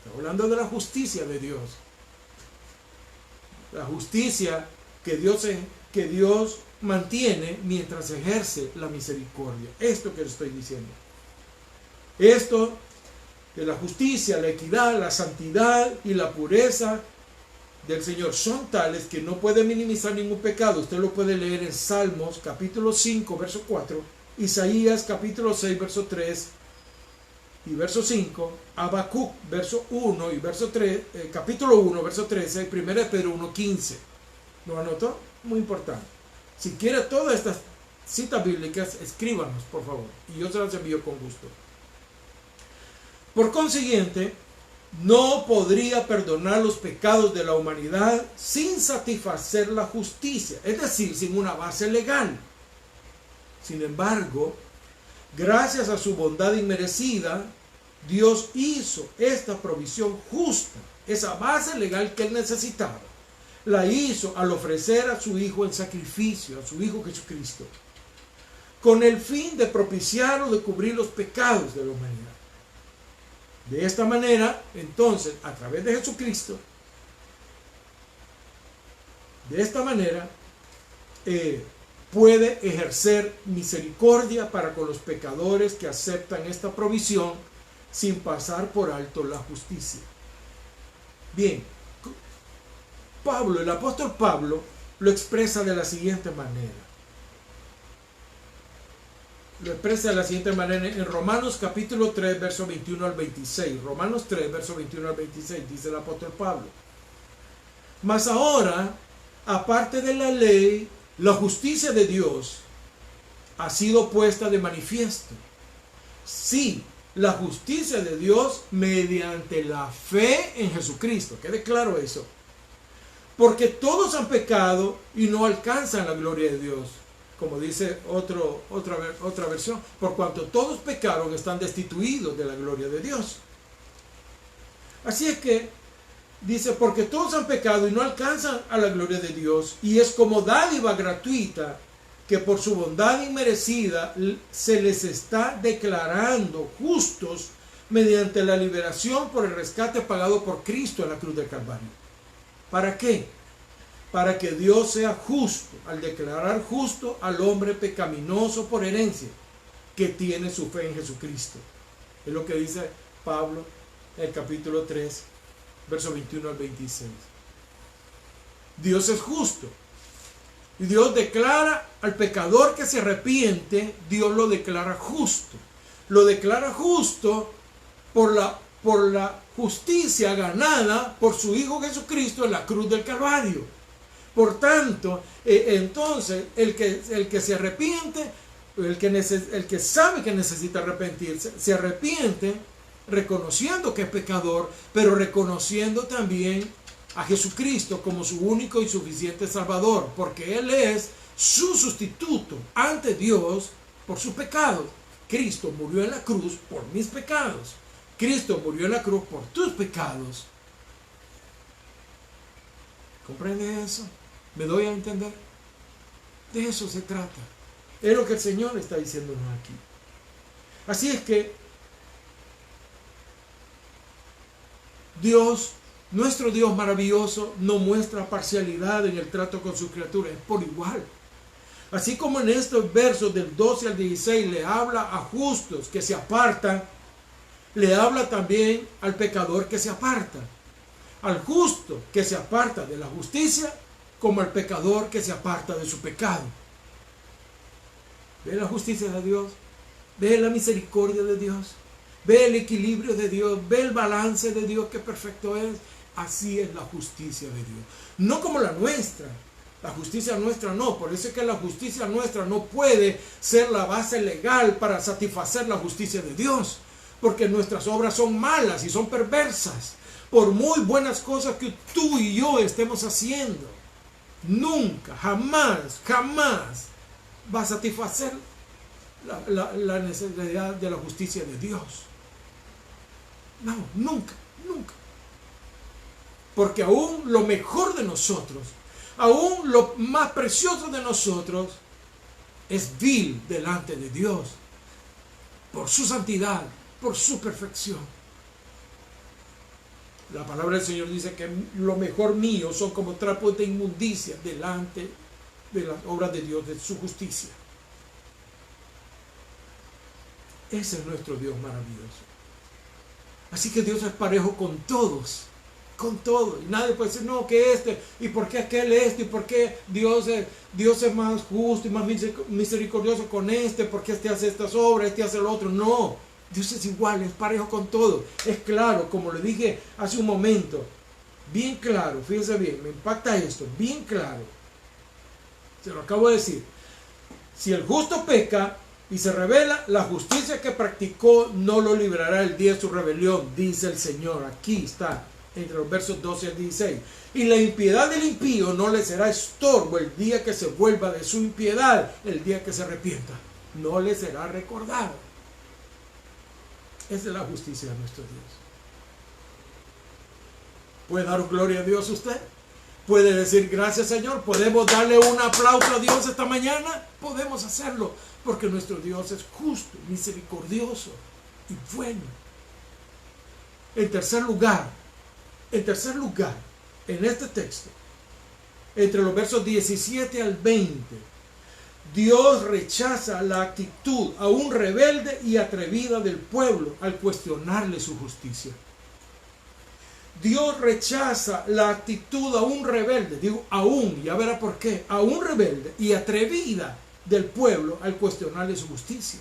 Está hablando de la justicia de Dios. La justicia que Dios mantiene mientras ejerce la misericordia. Esto que le estoy diciendo. Esto de la justicia, la equidad, la santidad y la pureza del Señor son tales que no puede minimizar ningún pecado. Usted lo puede leer en Salmos capítulo 5 verso 4, Isaías capítulo 6 verso 3 y verso 5, Habacuc verso 1 y verso 3, capítulo 1 verso 13 y 1 Pedro 1 15. ¿Lo anotó? Muy importante. Si quiere todas estas citas bíblicas, escríbanos por favor y yo se las envío con gusto. Por consiguiente, no podría perdonar los pecados de la humanidad sin satisfacer la justicia, es decir, sin una base legal. Sin embargo, gracias a su bondad inmerecida, Dios hizo esta provisión justa, esa base legal que él necesitaba. La hizo al ofrecer a su Hijo en sacrificio, a su Hijo Jesucristo, con el fin de propiciar o de cubrir los pecados de la humanidad. De esta manera, entonces, a través de Jesucristo, de esta manera, puede ejercer misericordia para con los pecadores que aceptan esta provisión sin pasar por alto la justicia. Bien, Pablo, el apóstol Pablo, lo expresa de la siguiente manera. Lo expresa de la siguiente manera en Romanos capítulo 3, verso 21 al 26. Romanos 3, verso 21 al 26, dice el apóstol Pablo. Mas ahora, aparte de la ley, la justicia de Dios ha sido puesta de manifiesto. Sí, la justicia de Dios mediante la fe en Jesucristo. Quede claro eso. Porque todos han pecado y no alcanzan la gloria de Dios. Como dice otra versión, por cuanto todos pecaron, están destituidos de la gloria de Dios. Así es que dice, porque todos han pecado y no alcanzan a la gloria de Dios, y es como dádiva gratuita que por su bondad inmerecida se les está declarando justos mediante la liberación por el rescate pagado por Cristo en la cruz del Calvario. ¿Para qué? Para que Dios sea justo, al declarar justo al hombre pecaminoso por herencia, que tiene su fe en Jesucristo. Es lo que dice Pablo en el capítulo 3, verso 21 al 26. Dios es justo. Y Dios declara al pecador que se arrepiente, Dios lo declara justo. Lo declara justo por la justicia ganada por su Hijo Jesucristo en la cruz del Calvario. Por tanto, entonces, el que se arrepiente, el que sabe que necesita arrepentirse, se arrepiente reconociendo que es pecador, pero reconociendo también a Jesucristo como su único y suficiente Salvador, porque Él es su sustituto ante Dios por sus pecados. Cristo murió en la cruz por mis pecados. Cristo murió en la cruz por tus pecados. ¿Comprende eso? ¿Me doy a entender? De eso se trata. Es lo que el Señor está diciéndonos aquí. Así es que Dios, nuestro Dios maravilloso, no muestra parcialidad en el trato con sus criaturas, es por igual. Así como en estos versos del 12 al 16 le habla a justos que se apartan, le habla también al pecador que se aparta. Al justo que se aparta de la justicia, como al pecador que se aparta de su pecado. Ve la justicia de Dios, ve la misericordia de Dios, ve el equilibrio de Dios, ve el balance de Dios que perfecto es. Así es la justicia de Dios. No como la nuestra. La justicia nuestra no. Por eso es que la justicia nuestra no puede ser la base legal para satisfacer la justicia de Dios. Porque nuestras obras son malas y son perversas. Por muy buenas cosas que tú y yo estemos haciendo, nunca, jamás va a satisfacer la necesidad de la justicia de Dios. No, nunca. Porque aún lo mejor de nosotros, aún lo más precioso de nosotros, es vil delante de Dios, por su santidad, por su perfección. La palabra del Señor dice que lo mejor mío son como trapos de inmundicia delante de las obras de Dios, de su justicia. Ese es nuestro Dios maravilloso. Así que Dios es parejo con todos, con todos. Y nadie puede decir, no, que y por qué aquel y por qué Dios es más justo y más misericordioso con porque hace estas obras, hace lo otro. No, Dios es igual, es parejo con todo. Es claro, como le dije hace un momento, bien claro, fíjense bien, me impacta esto, bien claro. Se lo acabo de decir. Si el justo peca y se revela, la justicia que practicó no lo librará el día de su rebelión, dice el Señor. Aquí está, entre los versos 12 al 16. Y la impiedad del impío no le será estorbo el día que se vuelva de su impiedad, el día que se arrepienta. No le será recordado. Esa es la justicia de nuestro Dios. ¿Puede dar gloria a Dios usted? ¿Puede decir gracias, Señor? ¿Podemos darle un aplauso a Dios esta mañana? Podemos hacerlo, porque nuestro Dios es justo, misericordioso y bueno. En tercer lugar, en este texto, entre los versos 17 al 20, Dios rechaza la actitud aún rebelde y atrevida del pueblo al cuestionarle su justicia. Dios rechaza la actitud aún rebelde, digo aún, ya verá por qué, aún rebelde y atrevida del pueblo al cuestionarle su justicia.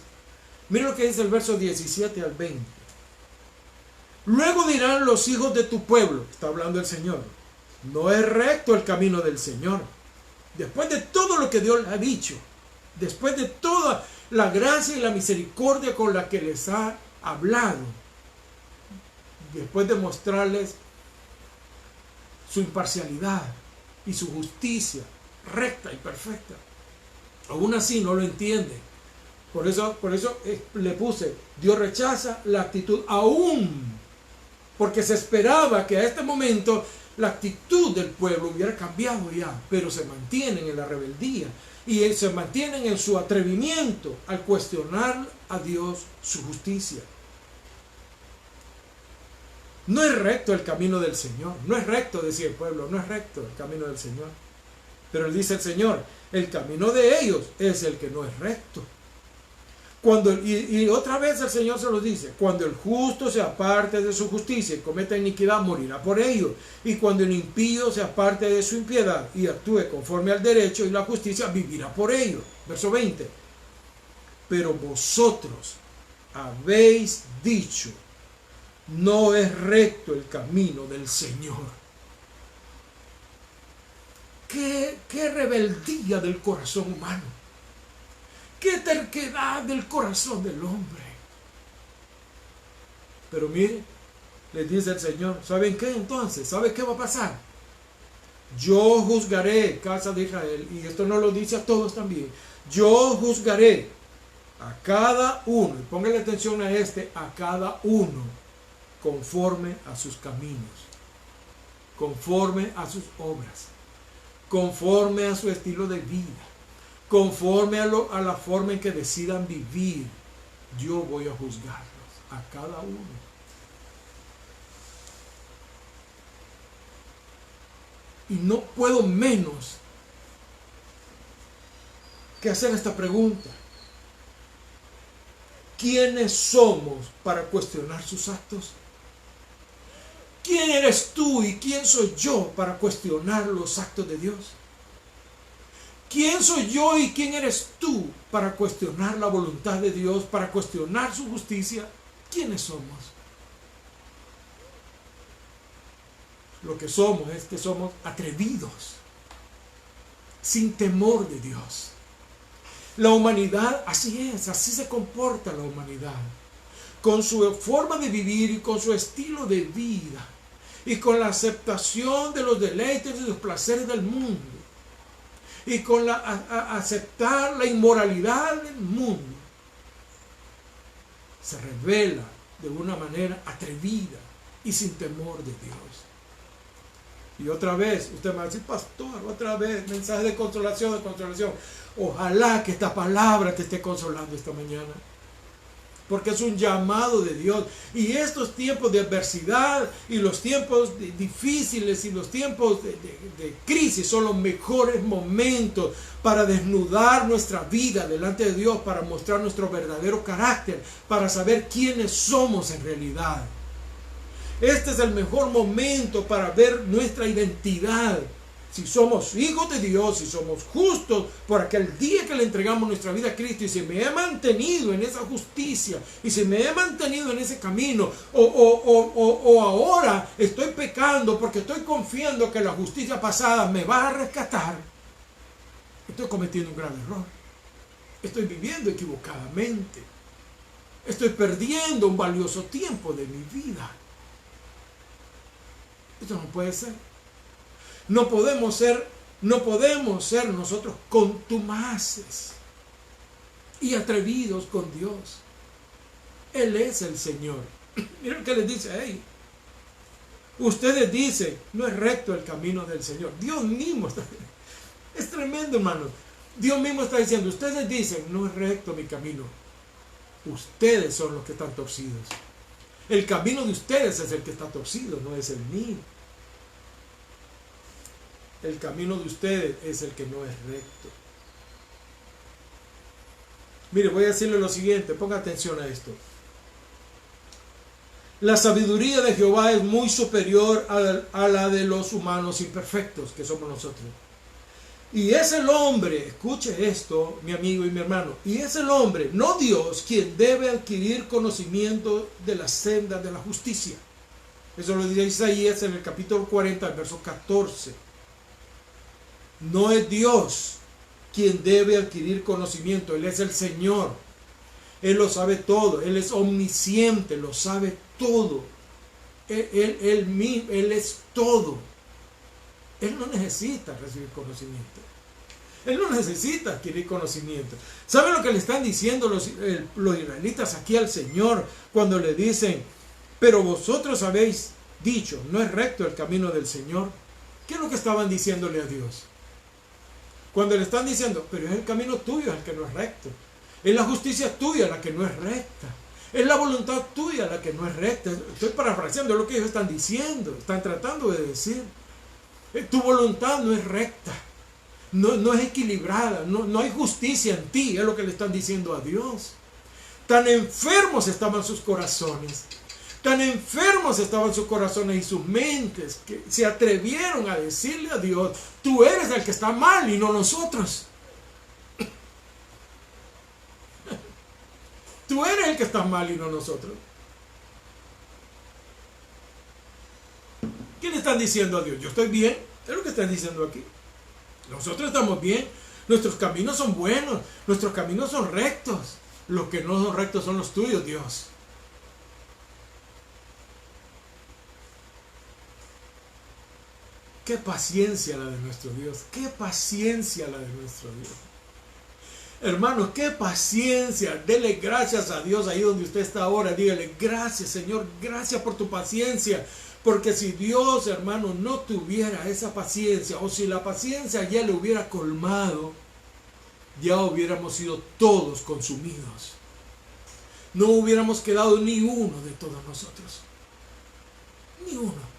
Mira lo que dice el verso 17 al 20. Luego dirán los hijos de tu pueblo, está hablando el Señor, no es recto el camino del Señor. Después de todo lo que Dios ha dicho, después de toda la gracia y la misericordia con la que les ha hablado, después de mostrarles su imparcialidad y su justicia recta y perfecta, aún así no lo entienden. Por eso le puse, Dios rechaza la actitud aún, porque se esperaba que a este momento la actitud del pueblo hubiera cambiado ya, pero se mantienen en la rebeldía y se mantienen en su atrevimiento al cuestionar a Dios su justicia. No es recto el camino del Señor, no es recto, decía el pueblo, no es recto el camino del Señor. Pero dice el Señor, el camino de ellos es el que no es recto. Y otra vez el Señor se lo dice, cuando el justo se aparte de su justicia y cometa iniquidad, morirá por ello. Y cuando el impío se aparte de su impiedad y actúe conforme al derecho y la justicia, vivirá por ello. Verso 20. Pero vosotros habéis dicho, no es recto el camino del Señor. Qué rebeldía del corazón humano. Qué terquedad del corazón del hombre. Pero mire, les dice el Señor, ¿saben qué entonces? ¿Saben qué va a pasar? Yo juzgaré, casa de Israel, y esto no lo dice a todos también. Yo juzgaré a cada uno, y póngale atención a cada uno, conforme a sus caminos, conforme a sus obras, conforme a su estilo de vida, conforme a la forma en que decidan vivir. Yo voy a juzgarlos a cada uno. Y no puedo menos que hacer esta pregunta. ¿Quiénes somos para cuestionar sus actos? ¿Quién eres tú y quién soy yo para cuestionar los actos de Dios? ¿Quién soy yo y quién eres tú para cuestionar la voluntad de Dios, para cuestionar su justicia? ¿Quiénes somos? Lo que somos es que somos atrevidos, sin temor de Dios. La humanidad así es, así se comporta la humanidad, con su forma de vivir y con su estilo de vida, y con la aceptación de los deleites y los placeres del mundo, y con aceptar la inmoralidad del mundo, se revela de una manera atrevida y sin temor de Dios. Y otra vez, usted me va a decir, pastor, otra vez, mensaje de consolación, de consolación. Ojalá que esta palabra te esté consolando esta mañana. porque es un llamado de Dios. Y estos tiempos de adversidad y los tiempos difíciles y los tiempos de crisis son los mejores momentos para desnudar nuestra vida delante de Dios, para mostrar nuestro verdadero carácter, para saber quiénes somos en realidad. Este es el mejor momento para ver nuestra identidad. Si somos hijos de Dios, si somos justos, por aquel día que le entregamos nuestra vida a Cristo, y si me he mantenido en esa justicia, y si me he mantenido en ese camino, o ahora estoy pecando porque estoy confiando que la justicia pasada me va a rescatar, estoy cometiendo un grave error. Estoy viviendo equivocadamente. Estoy perdiendo un valioso tiempo de mi vida. Esto no puede ser. No podemos ser nosotros contumaces y atrevidos con Dios. Él es el Señor. Miren qué les dice ahí. Ustedes dicen, no es recto el camino del Señor. Dios mismo está. Es tremendo, hermanos. Dios mismo está diciendo, ustedes dicen, no es recto mi camino. Ustedes son los que están torcidos. El camino de ustedes es el que está torcido, no es el mío. El camino de ustedes es el que no es recto. Mire, voy a decirle lo siguiente, ponga atención a esto. La sabiduría de Jehová es muy superior a la de los humanos imperfectos que somos nosotros. Y es el hombre, escuche esto, mi amigo y mi hermano, y es el hombre, no Dios, quien debe adquirir conocimiento de las sendas de la justicia. Eso lo dice Isaías en el capítulo 40, verso 14. No es Dios quien debe adquirir conocimiento, Él es el Señor. Él lo sabe todo, Él es omnisciente, lo sabe todo. Él es todo. Él no necesita recibir conocimiento. Él no necesita adquirir conocimiento. ¿Saben lo que le están diciendo los israelitas aquí al Señor cuando le dicen, pero vosotros habéis dicho, no es recto el camino del Señor? ¿Qué es lo que estaban diciéndole a Dios? Cuando le están diciendo, pero es el camino tuyo el que no es recto. Es la justicia tuya la que no es recta. Es la voluntad tuya la que no es recta. Estoy parafraseando lo que ellos están diciendo. Están tratando de decir. Tu voluntad no es recta. No es equilibrada. No hay justicia en ti. Es lo que le están diciendo a Dios. Tan enfermos estaban sus corazones. Tan enfermos estaban sus corazones y sus mentes que se atrevieron a decirle a Dios, tú eres el que está mal y no nosotros. Tú eres el que está mal y no nosotros. ¿Qué le están diciendo a Dios? Yo estoy bien. Es lo que están diciendo aquí. Nosotros estamos bien. Nuestros caminos son buenos. Nuestros caminos son rectos. Los que no son rectos son los tuyos, Dios. Qué paciencia la de nuestro Dios. Qué paciencia la de nuestro Dios. Hermanos, qué paciencia. Dele gracias a Dios ahí donde usted está ahora. Dígale, gracias Señor, gracias por tu paciencia. Porque si Dios, hermano, no tuviera esa paciencia, o si la paciencia ya le hubiera colmado, ya hubiéramos sido todos consumidos. No hubiéramos quedado ni uno de todos nosotros. Ni uno.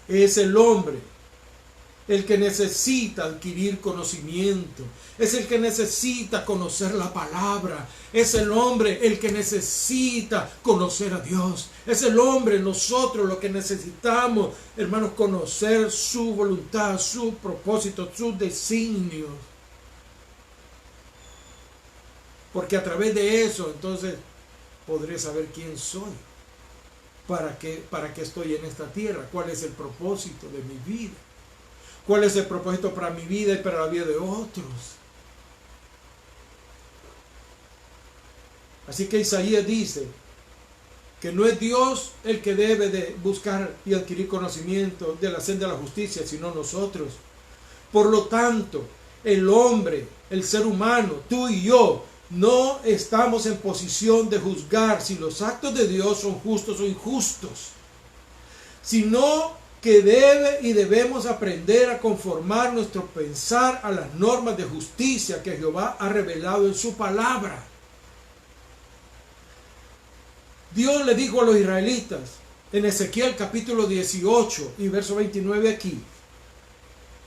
Es el hombre el que necesita adquirir conocimiento. Es el que necesita conocer la palabra. Es el hombre el que necesita conocer a Dios. Es el hombre, nosotros, lo que necesitamos, hermanos, conocer su voluntad, su propósito, sus designios. Porque a través de eso, entonces, podré saber quién soy. ¿Para qué estoy en esta tierra? ¿Cuál es el propósito de mi vida? ¿Cuál es el propósito para mi vida y para la vida de otros? Así que Isaías dice que no es Dios el que debe de buscar y adquirir conocimiento de la senda de la justicia, sino nosotros. Por lo tanto, el hombre, el ser humano, tú y yo, no estamos en posición de juzgar si los actos de Dios son justos o injustos, sino que debe y debemos aprender a conformar nuestro pensar a las normas de justicia que Jehová ha revelado en su palabra. Dios le dijo a los israelitas en Ezequiel capítulo 18 y verso 29 aquí,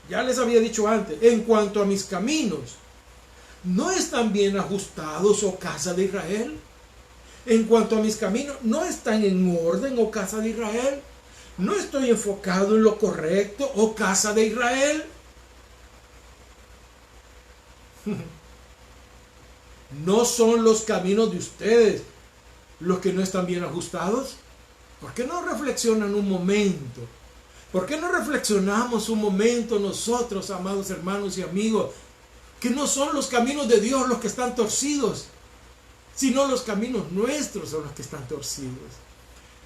ya les había dicho antes, en cuanto a mis caminos, ¿no están bien ajustados, oh casa de Israel? En cuanto a mis caminos, ¿no están en orden, oh casa de Israel? ¿No estoy enfocado en lo correcto, oh casa de Israel? ¿No son los caminos de ustedes los que no están bien ajustados? ¿Por qué no reflexionan un momento? ¿Por qué no reflexionamos un momento nosotros, amados hermanos y amigos, que no son los caminos de Dios los que están torcidos, sino los caminos nuestros son los que están torcidos?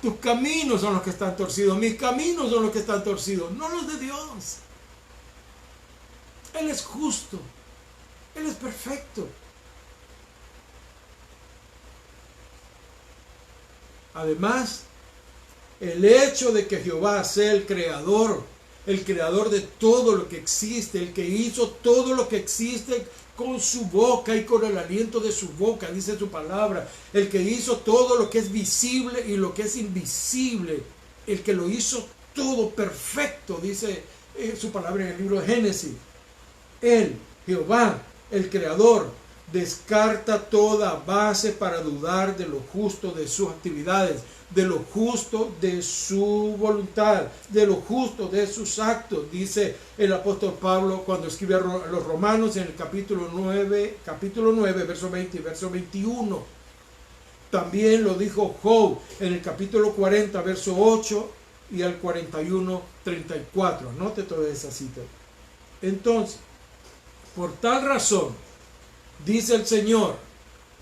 Tus caminos son los que están torcidos, mis caminos son los que están torcidos, no los de Dios. Él es justo, Él es perfecto. Además, el hecho de que Jehová sea el creador de todo lo que existe, el que hizo todo lo que existe con su boca y con el aliento de su boca, dice su palabra, el que hizo todo lo que es visible y lo que es invisible, el que lo hizo todo perfecto, dice su palabra en el libro de Génesis. Él, Jehová, el creador, descarta toda base para dudar de lo justo de sus actividades, de lo justo de su voluntad, de lo justo de sus actos, dice el apóstol Pablo cuando escribe a los romanos en el capítulo 9, verso 20 y verso 21. También lo dijo Job en el capítulo 40, verso 8 y al 41, 34. Anote toda esa cita. Entonces, por tal razón, dice el Señor,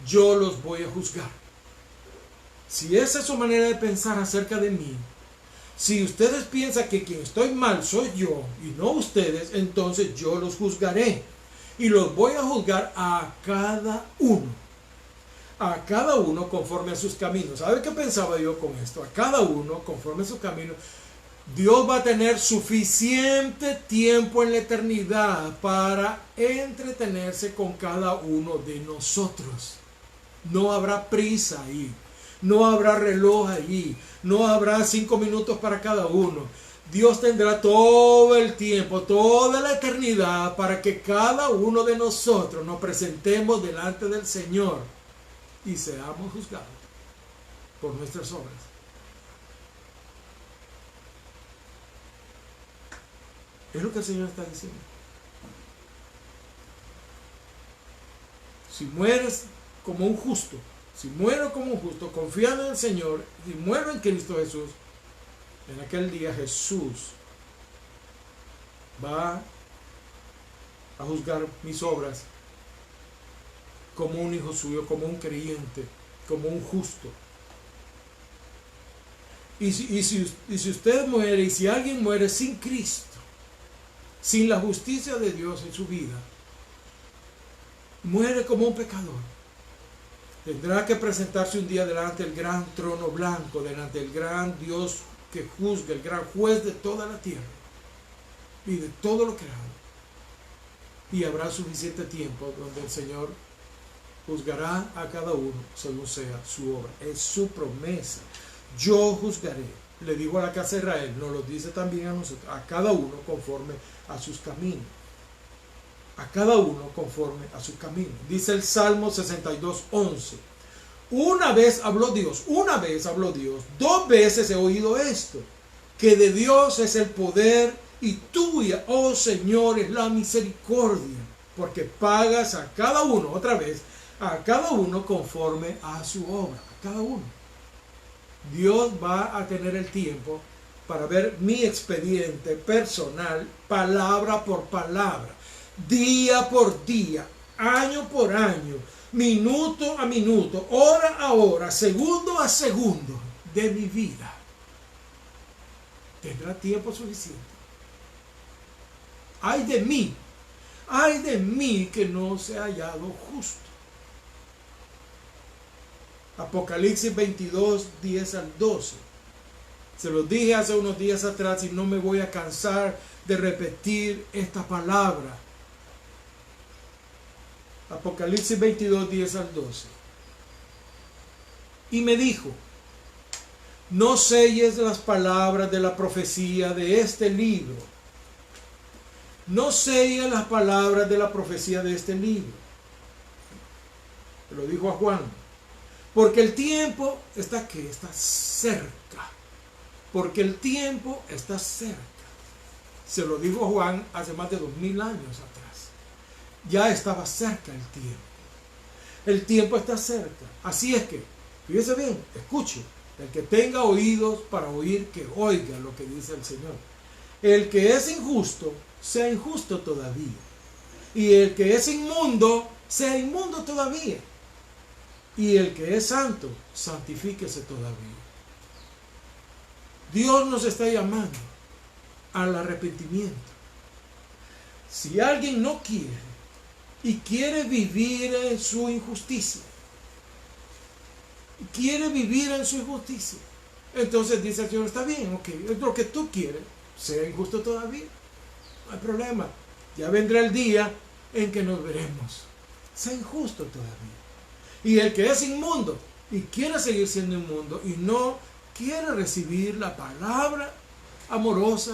yo los voy a juzgar. Si esa es su manera de pensar acerca de mí, si ustedes piensan que quien estoy mal soy yo y no ustedes, entonces yo los juzgaré. Y los voy a juzgar a cada uno conforme a sus caminos. ¿Sabe qué pensaba yo con esto? A cada uno conforme a sus caminos. Dios va a tener suficiente tiempo en la eternidad para entretenerse con cada uno de nosotros. No habrá prisa ahí, no habrá reloj allí, no habrá 5 minutos para cada uno. Dios tendrá todo el tiempo, toda la eternidad para que cada uno de nosotros nos presentemos delante del Señor y seamos juzgados por nuestras obras. Es lo que el Señor está diciendo. Si mueres como un justo, si muero como un justo, confiando en el Señor, y muero en Cristo Jesús, en aquel día Jesús va a juzgar mis obras como un hijo suyo, como un creyente, como un justo. Y si usted muere, y si alguien muere sin Cristo, sin la justicia de Dios en su vida, muere como un pecador. Tendrá que presentarse un día delante del gran trono blanco, delante del gran Dios que juzga, el gran juez de toda la tierra y de todo lo creado. Y habrá suficiente tiempo donde el Señor juzgará a cada uno según sea su obra. Es su promesa. Yo juzgaré. Le digo a la casa de Israel, nos lo dice también a nosotros, a cada uno conforme a sus caminos. A cada uno conforme a su camino. Dice el Salmo 62:11. Una vez habló Dios, 2 veces he oído esto, que de Dios es el poder y tuya, oh Señor, es la misericordia, porque pagas a cada uno, otra vez, a cada uno conforme a su obra, a cada uno. Dios va a tener el tiempo para ver mi expediente personal, palabra por palabra, día por día, año por año, minuto a minuto, hora a hora, segundo a segundo de mi vida. Tendrá tiempo suficiente. Ay de mí que no se ha hallado justo. Apocalipsis 22, 10 al 12. Se los dije hace unos días atrás y no me voy a cansar de repetir esta palabra. Apocalipsis 22, 10 al 12. Y me dijo: no selles las palabras de la profecía de este libro. No selles las palabras de la profecía de este libro. Se lo dijo a Juan. Porque el tiempo está ¿qué? Está cerca. Porque el tiempo está cerca. Se lo dijo Juan hace más de 2000 años atrás. Ya estaba cerca el tiempo. El tiempo está cerca. Así es que, fíjese bien, escuche. El que tenga oídos para oír, que oiga lo que dice el Señor. El que es injusto, sea injusto todavía. Y el que es inmundo, sea inmundo todavía. Y el que es santo, santifíquese todavía. Dios nos está llamando al arrepentimiento. Si alguien no quiere y quiere vivir en su injusticia, entonces dice el Señor: está bien, ok, es lo que tú quieres, sea injusto todavía, no hay problema, ya vendrá el día en que nos veremos, sea injusto todavía. Y el que es inmundo y quiere seguir siendo inmundo y no quiere recibir la palabra amorosa,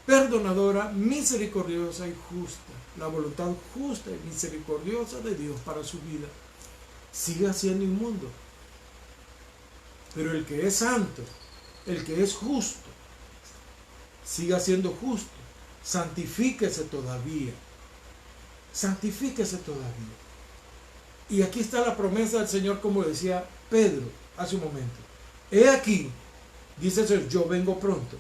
perdonadora, misericordiosa y justa, la voluntad justa y misericordiosa de Dios para su vida, siga siendo inmundo. Pero el que es santo, el que es justo, siga siendo justo, santifíquese todavía. Santifíquese todavía. Y aquí está la promesa del Señor, como decía Pedro hace un momento. He aquí, dice el Señor, yo vengo pronto.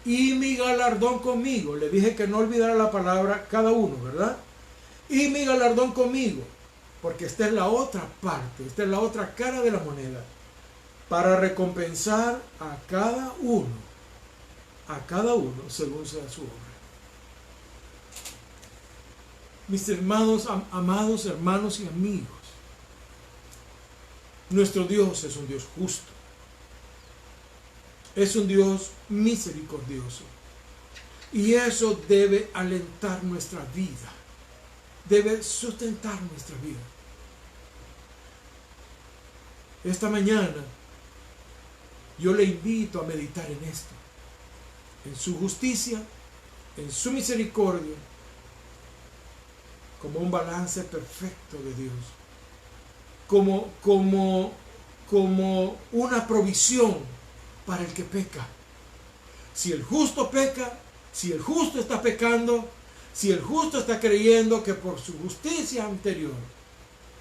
Y mi galardón conmigo. Le dije que no olvidara la palabra cada uno, ¿verdad? Y mi galardón conmigo. Porque esta es la otra parte, esta es la otra cara de la moneda. Para recompensar a cada uno según sea su obra. Mis hermanos, amados hermanos y amigos, nuestro Dios es un Dios justo, es un Dios misericordioso, y eso debe alentar nuestra vida, debe sustentar nuestra vida. Esta mañana yo le invito a meditar en esto, en su justicia, en su misericordia, como un balance perfecto de Dios, como una provisión para el que peca. Si el justo peca, si el justo está pecando, si el justo está creyendo que por su justicia anterior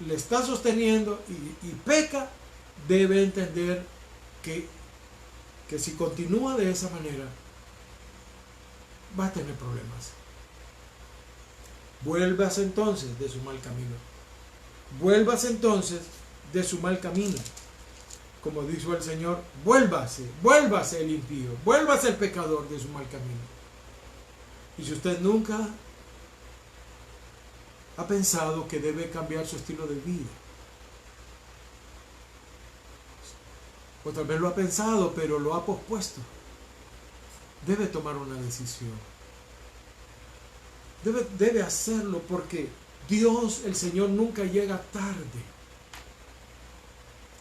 le está sosteniendo y peca, debe entender que si continúa de esa manera, va a tener problemas. Vuélvase entonces de su mal camino. Vuélvase entonces de su mal camino. Como dijo el Señor, vuélvase el impío, vuélvase el pecador de su mal camino. Y si usted nunca ha pensado que debe cambiar su estilo de vida, o tal vez lo ha pensado pero lo ha pospuesto, debe tomar una decisión. Debe hacerlo, porque Dios, el Señor, nunca llega tarde.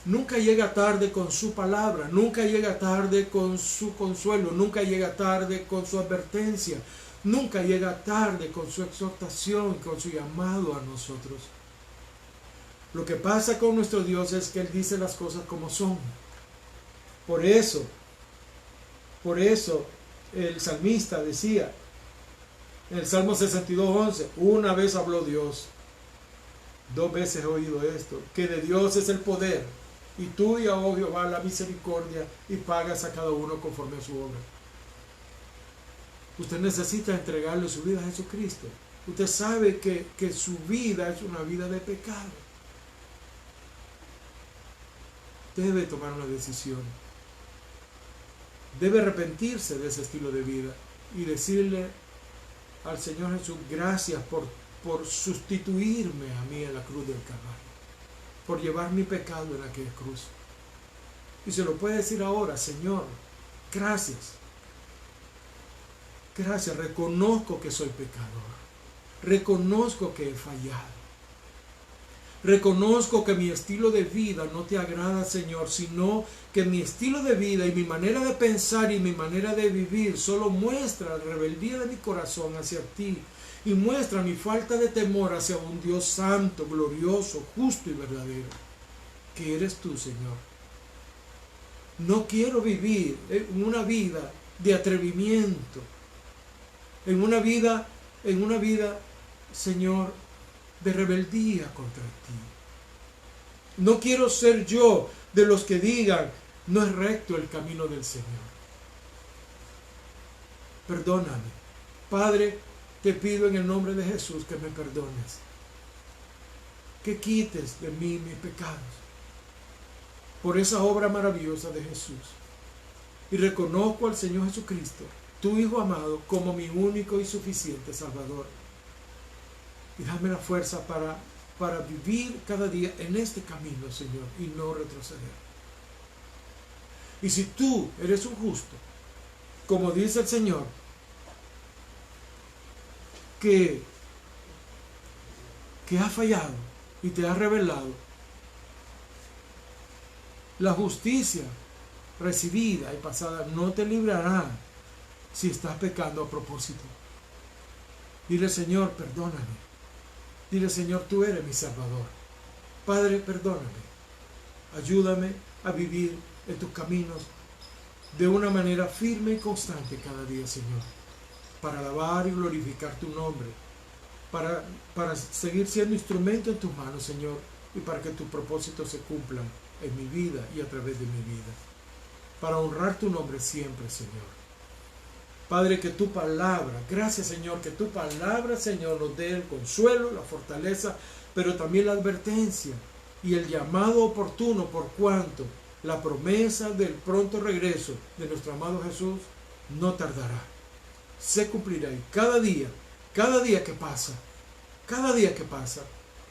Nunca llega tarde con su palabra, nunca llega tarde con su consuelo, nunca llega tarde con su advertencia, nunca llega tarde con su exhortación, con su llamado a nosotros. Lo que pasa con nuestro Dios es que Él dice las cosas como son. Por eso el salmista decía, en el Salmo 62:11, una vez habló Dios, 2 veces he oído esto, que de Dios es el poder, y tuya, oh Jehová, la misericordia, y pagas a cada uno conforme a su obra. Usted necesita entregarle su vida a Jesucristo. Usted sabe que su vida es una vida de pecado. Debe tomar una decisión. Debe arrepentirse de ese estilo de vida y decirle al Señor Jesús, gracias por sustituirme a mí en la cruz del Calvario, por llevar mi pecado en aquella cruz. Y se lo puede decir ahora: Señor, gracias. Gracias, reconozco que soy pecador. Reconozco que he fallado. Reconozco que mi estilo de vida no te agrada, Señor, sino que mi estilo de vida y mi manera de pensar y mi manera de vivir solo muestra la rebeldía de mi corazón hacia ti y muestra mi falta de temor hacia un Dios santo, glorioso, justo y verdadero, que eres tú, Señor. No quiero vivir en una vida de atrevimiento, en una vida, Señor, de rebeldía contra ti. No quiero ser yo de los que digan: no es recto el camino del Señor. Perdóname. Padre, te pido en el nombre de Jesús que me perdones. Que quites de mí mis pecados por esa obra maravillosa de Jesús. Y reconozco al Señor Jesucristo, tu Hijo amado, como mi único y suficiente Salvador. Y dame la fuerza para vivir cada día en este camino, Señor, y no retroceder. Y si tú eres un justo, como dice el Señor, que has fallado y te has rebelado, la justicia recibida y pasada no te librará si estás pecando a propósito. Dile: Señor, perdóname. Dile: Señor, tú eres mi Salvador. Padre, perdóname. Ayúdame a vivir en tus caminos de una manera firme y constante cada día, Señor, para alabar y glorificar tu nombre, para seguir siendo instrumento en tus manos, Señor, y para que tus propósitos se cumplan en mi vida y a través de mi vida, para honrar tu nombre siempre, Señor. Padre, que tu palabra, gracias, Señor, que tu palabra, Señor, nos dé el consuelo, la fortaleza, pero también la advertencia y el llamado oportuno, por cuanto la promesa del pronto regreso de nuestro amado Jesús no tardará. Se cumplirá, y cada día que pasa,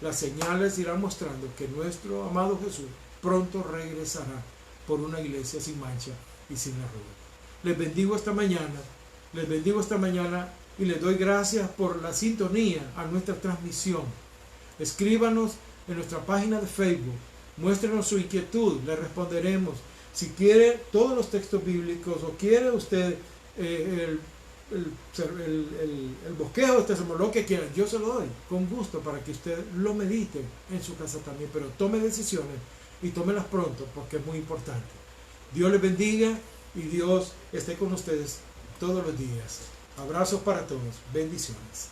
las señales irán mostrando que nuestro amado Jesús pronto regresará por una iglesia sin mancha y sin arruga. Les bendigo esta mañana y les doy gracias por la sintonía a nuestra transmisión. Escríbanos en nuestra página de Facebook, muéstrenos su inquietud, le responderemos. Si quiere todos los textos bíblicos o quiere usted el bosquejo de este sermón, lo que quiera, yo se lo doy con gusto para que usted lo medite en su casa también, pero tome decisiones y tómelas pronto, porque es muy importante. Dios les bendiga y Dios esté con ustedes todos los días. Abrazos para todos. Bendiciones.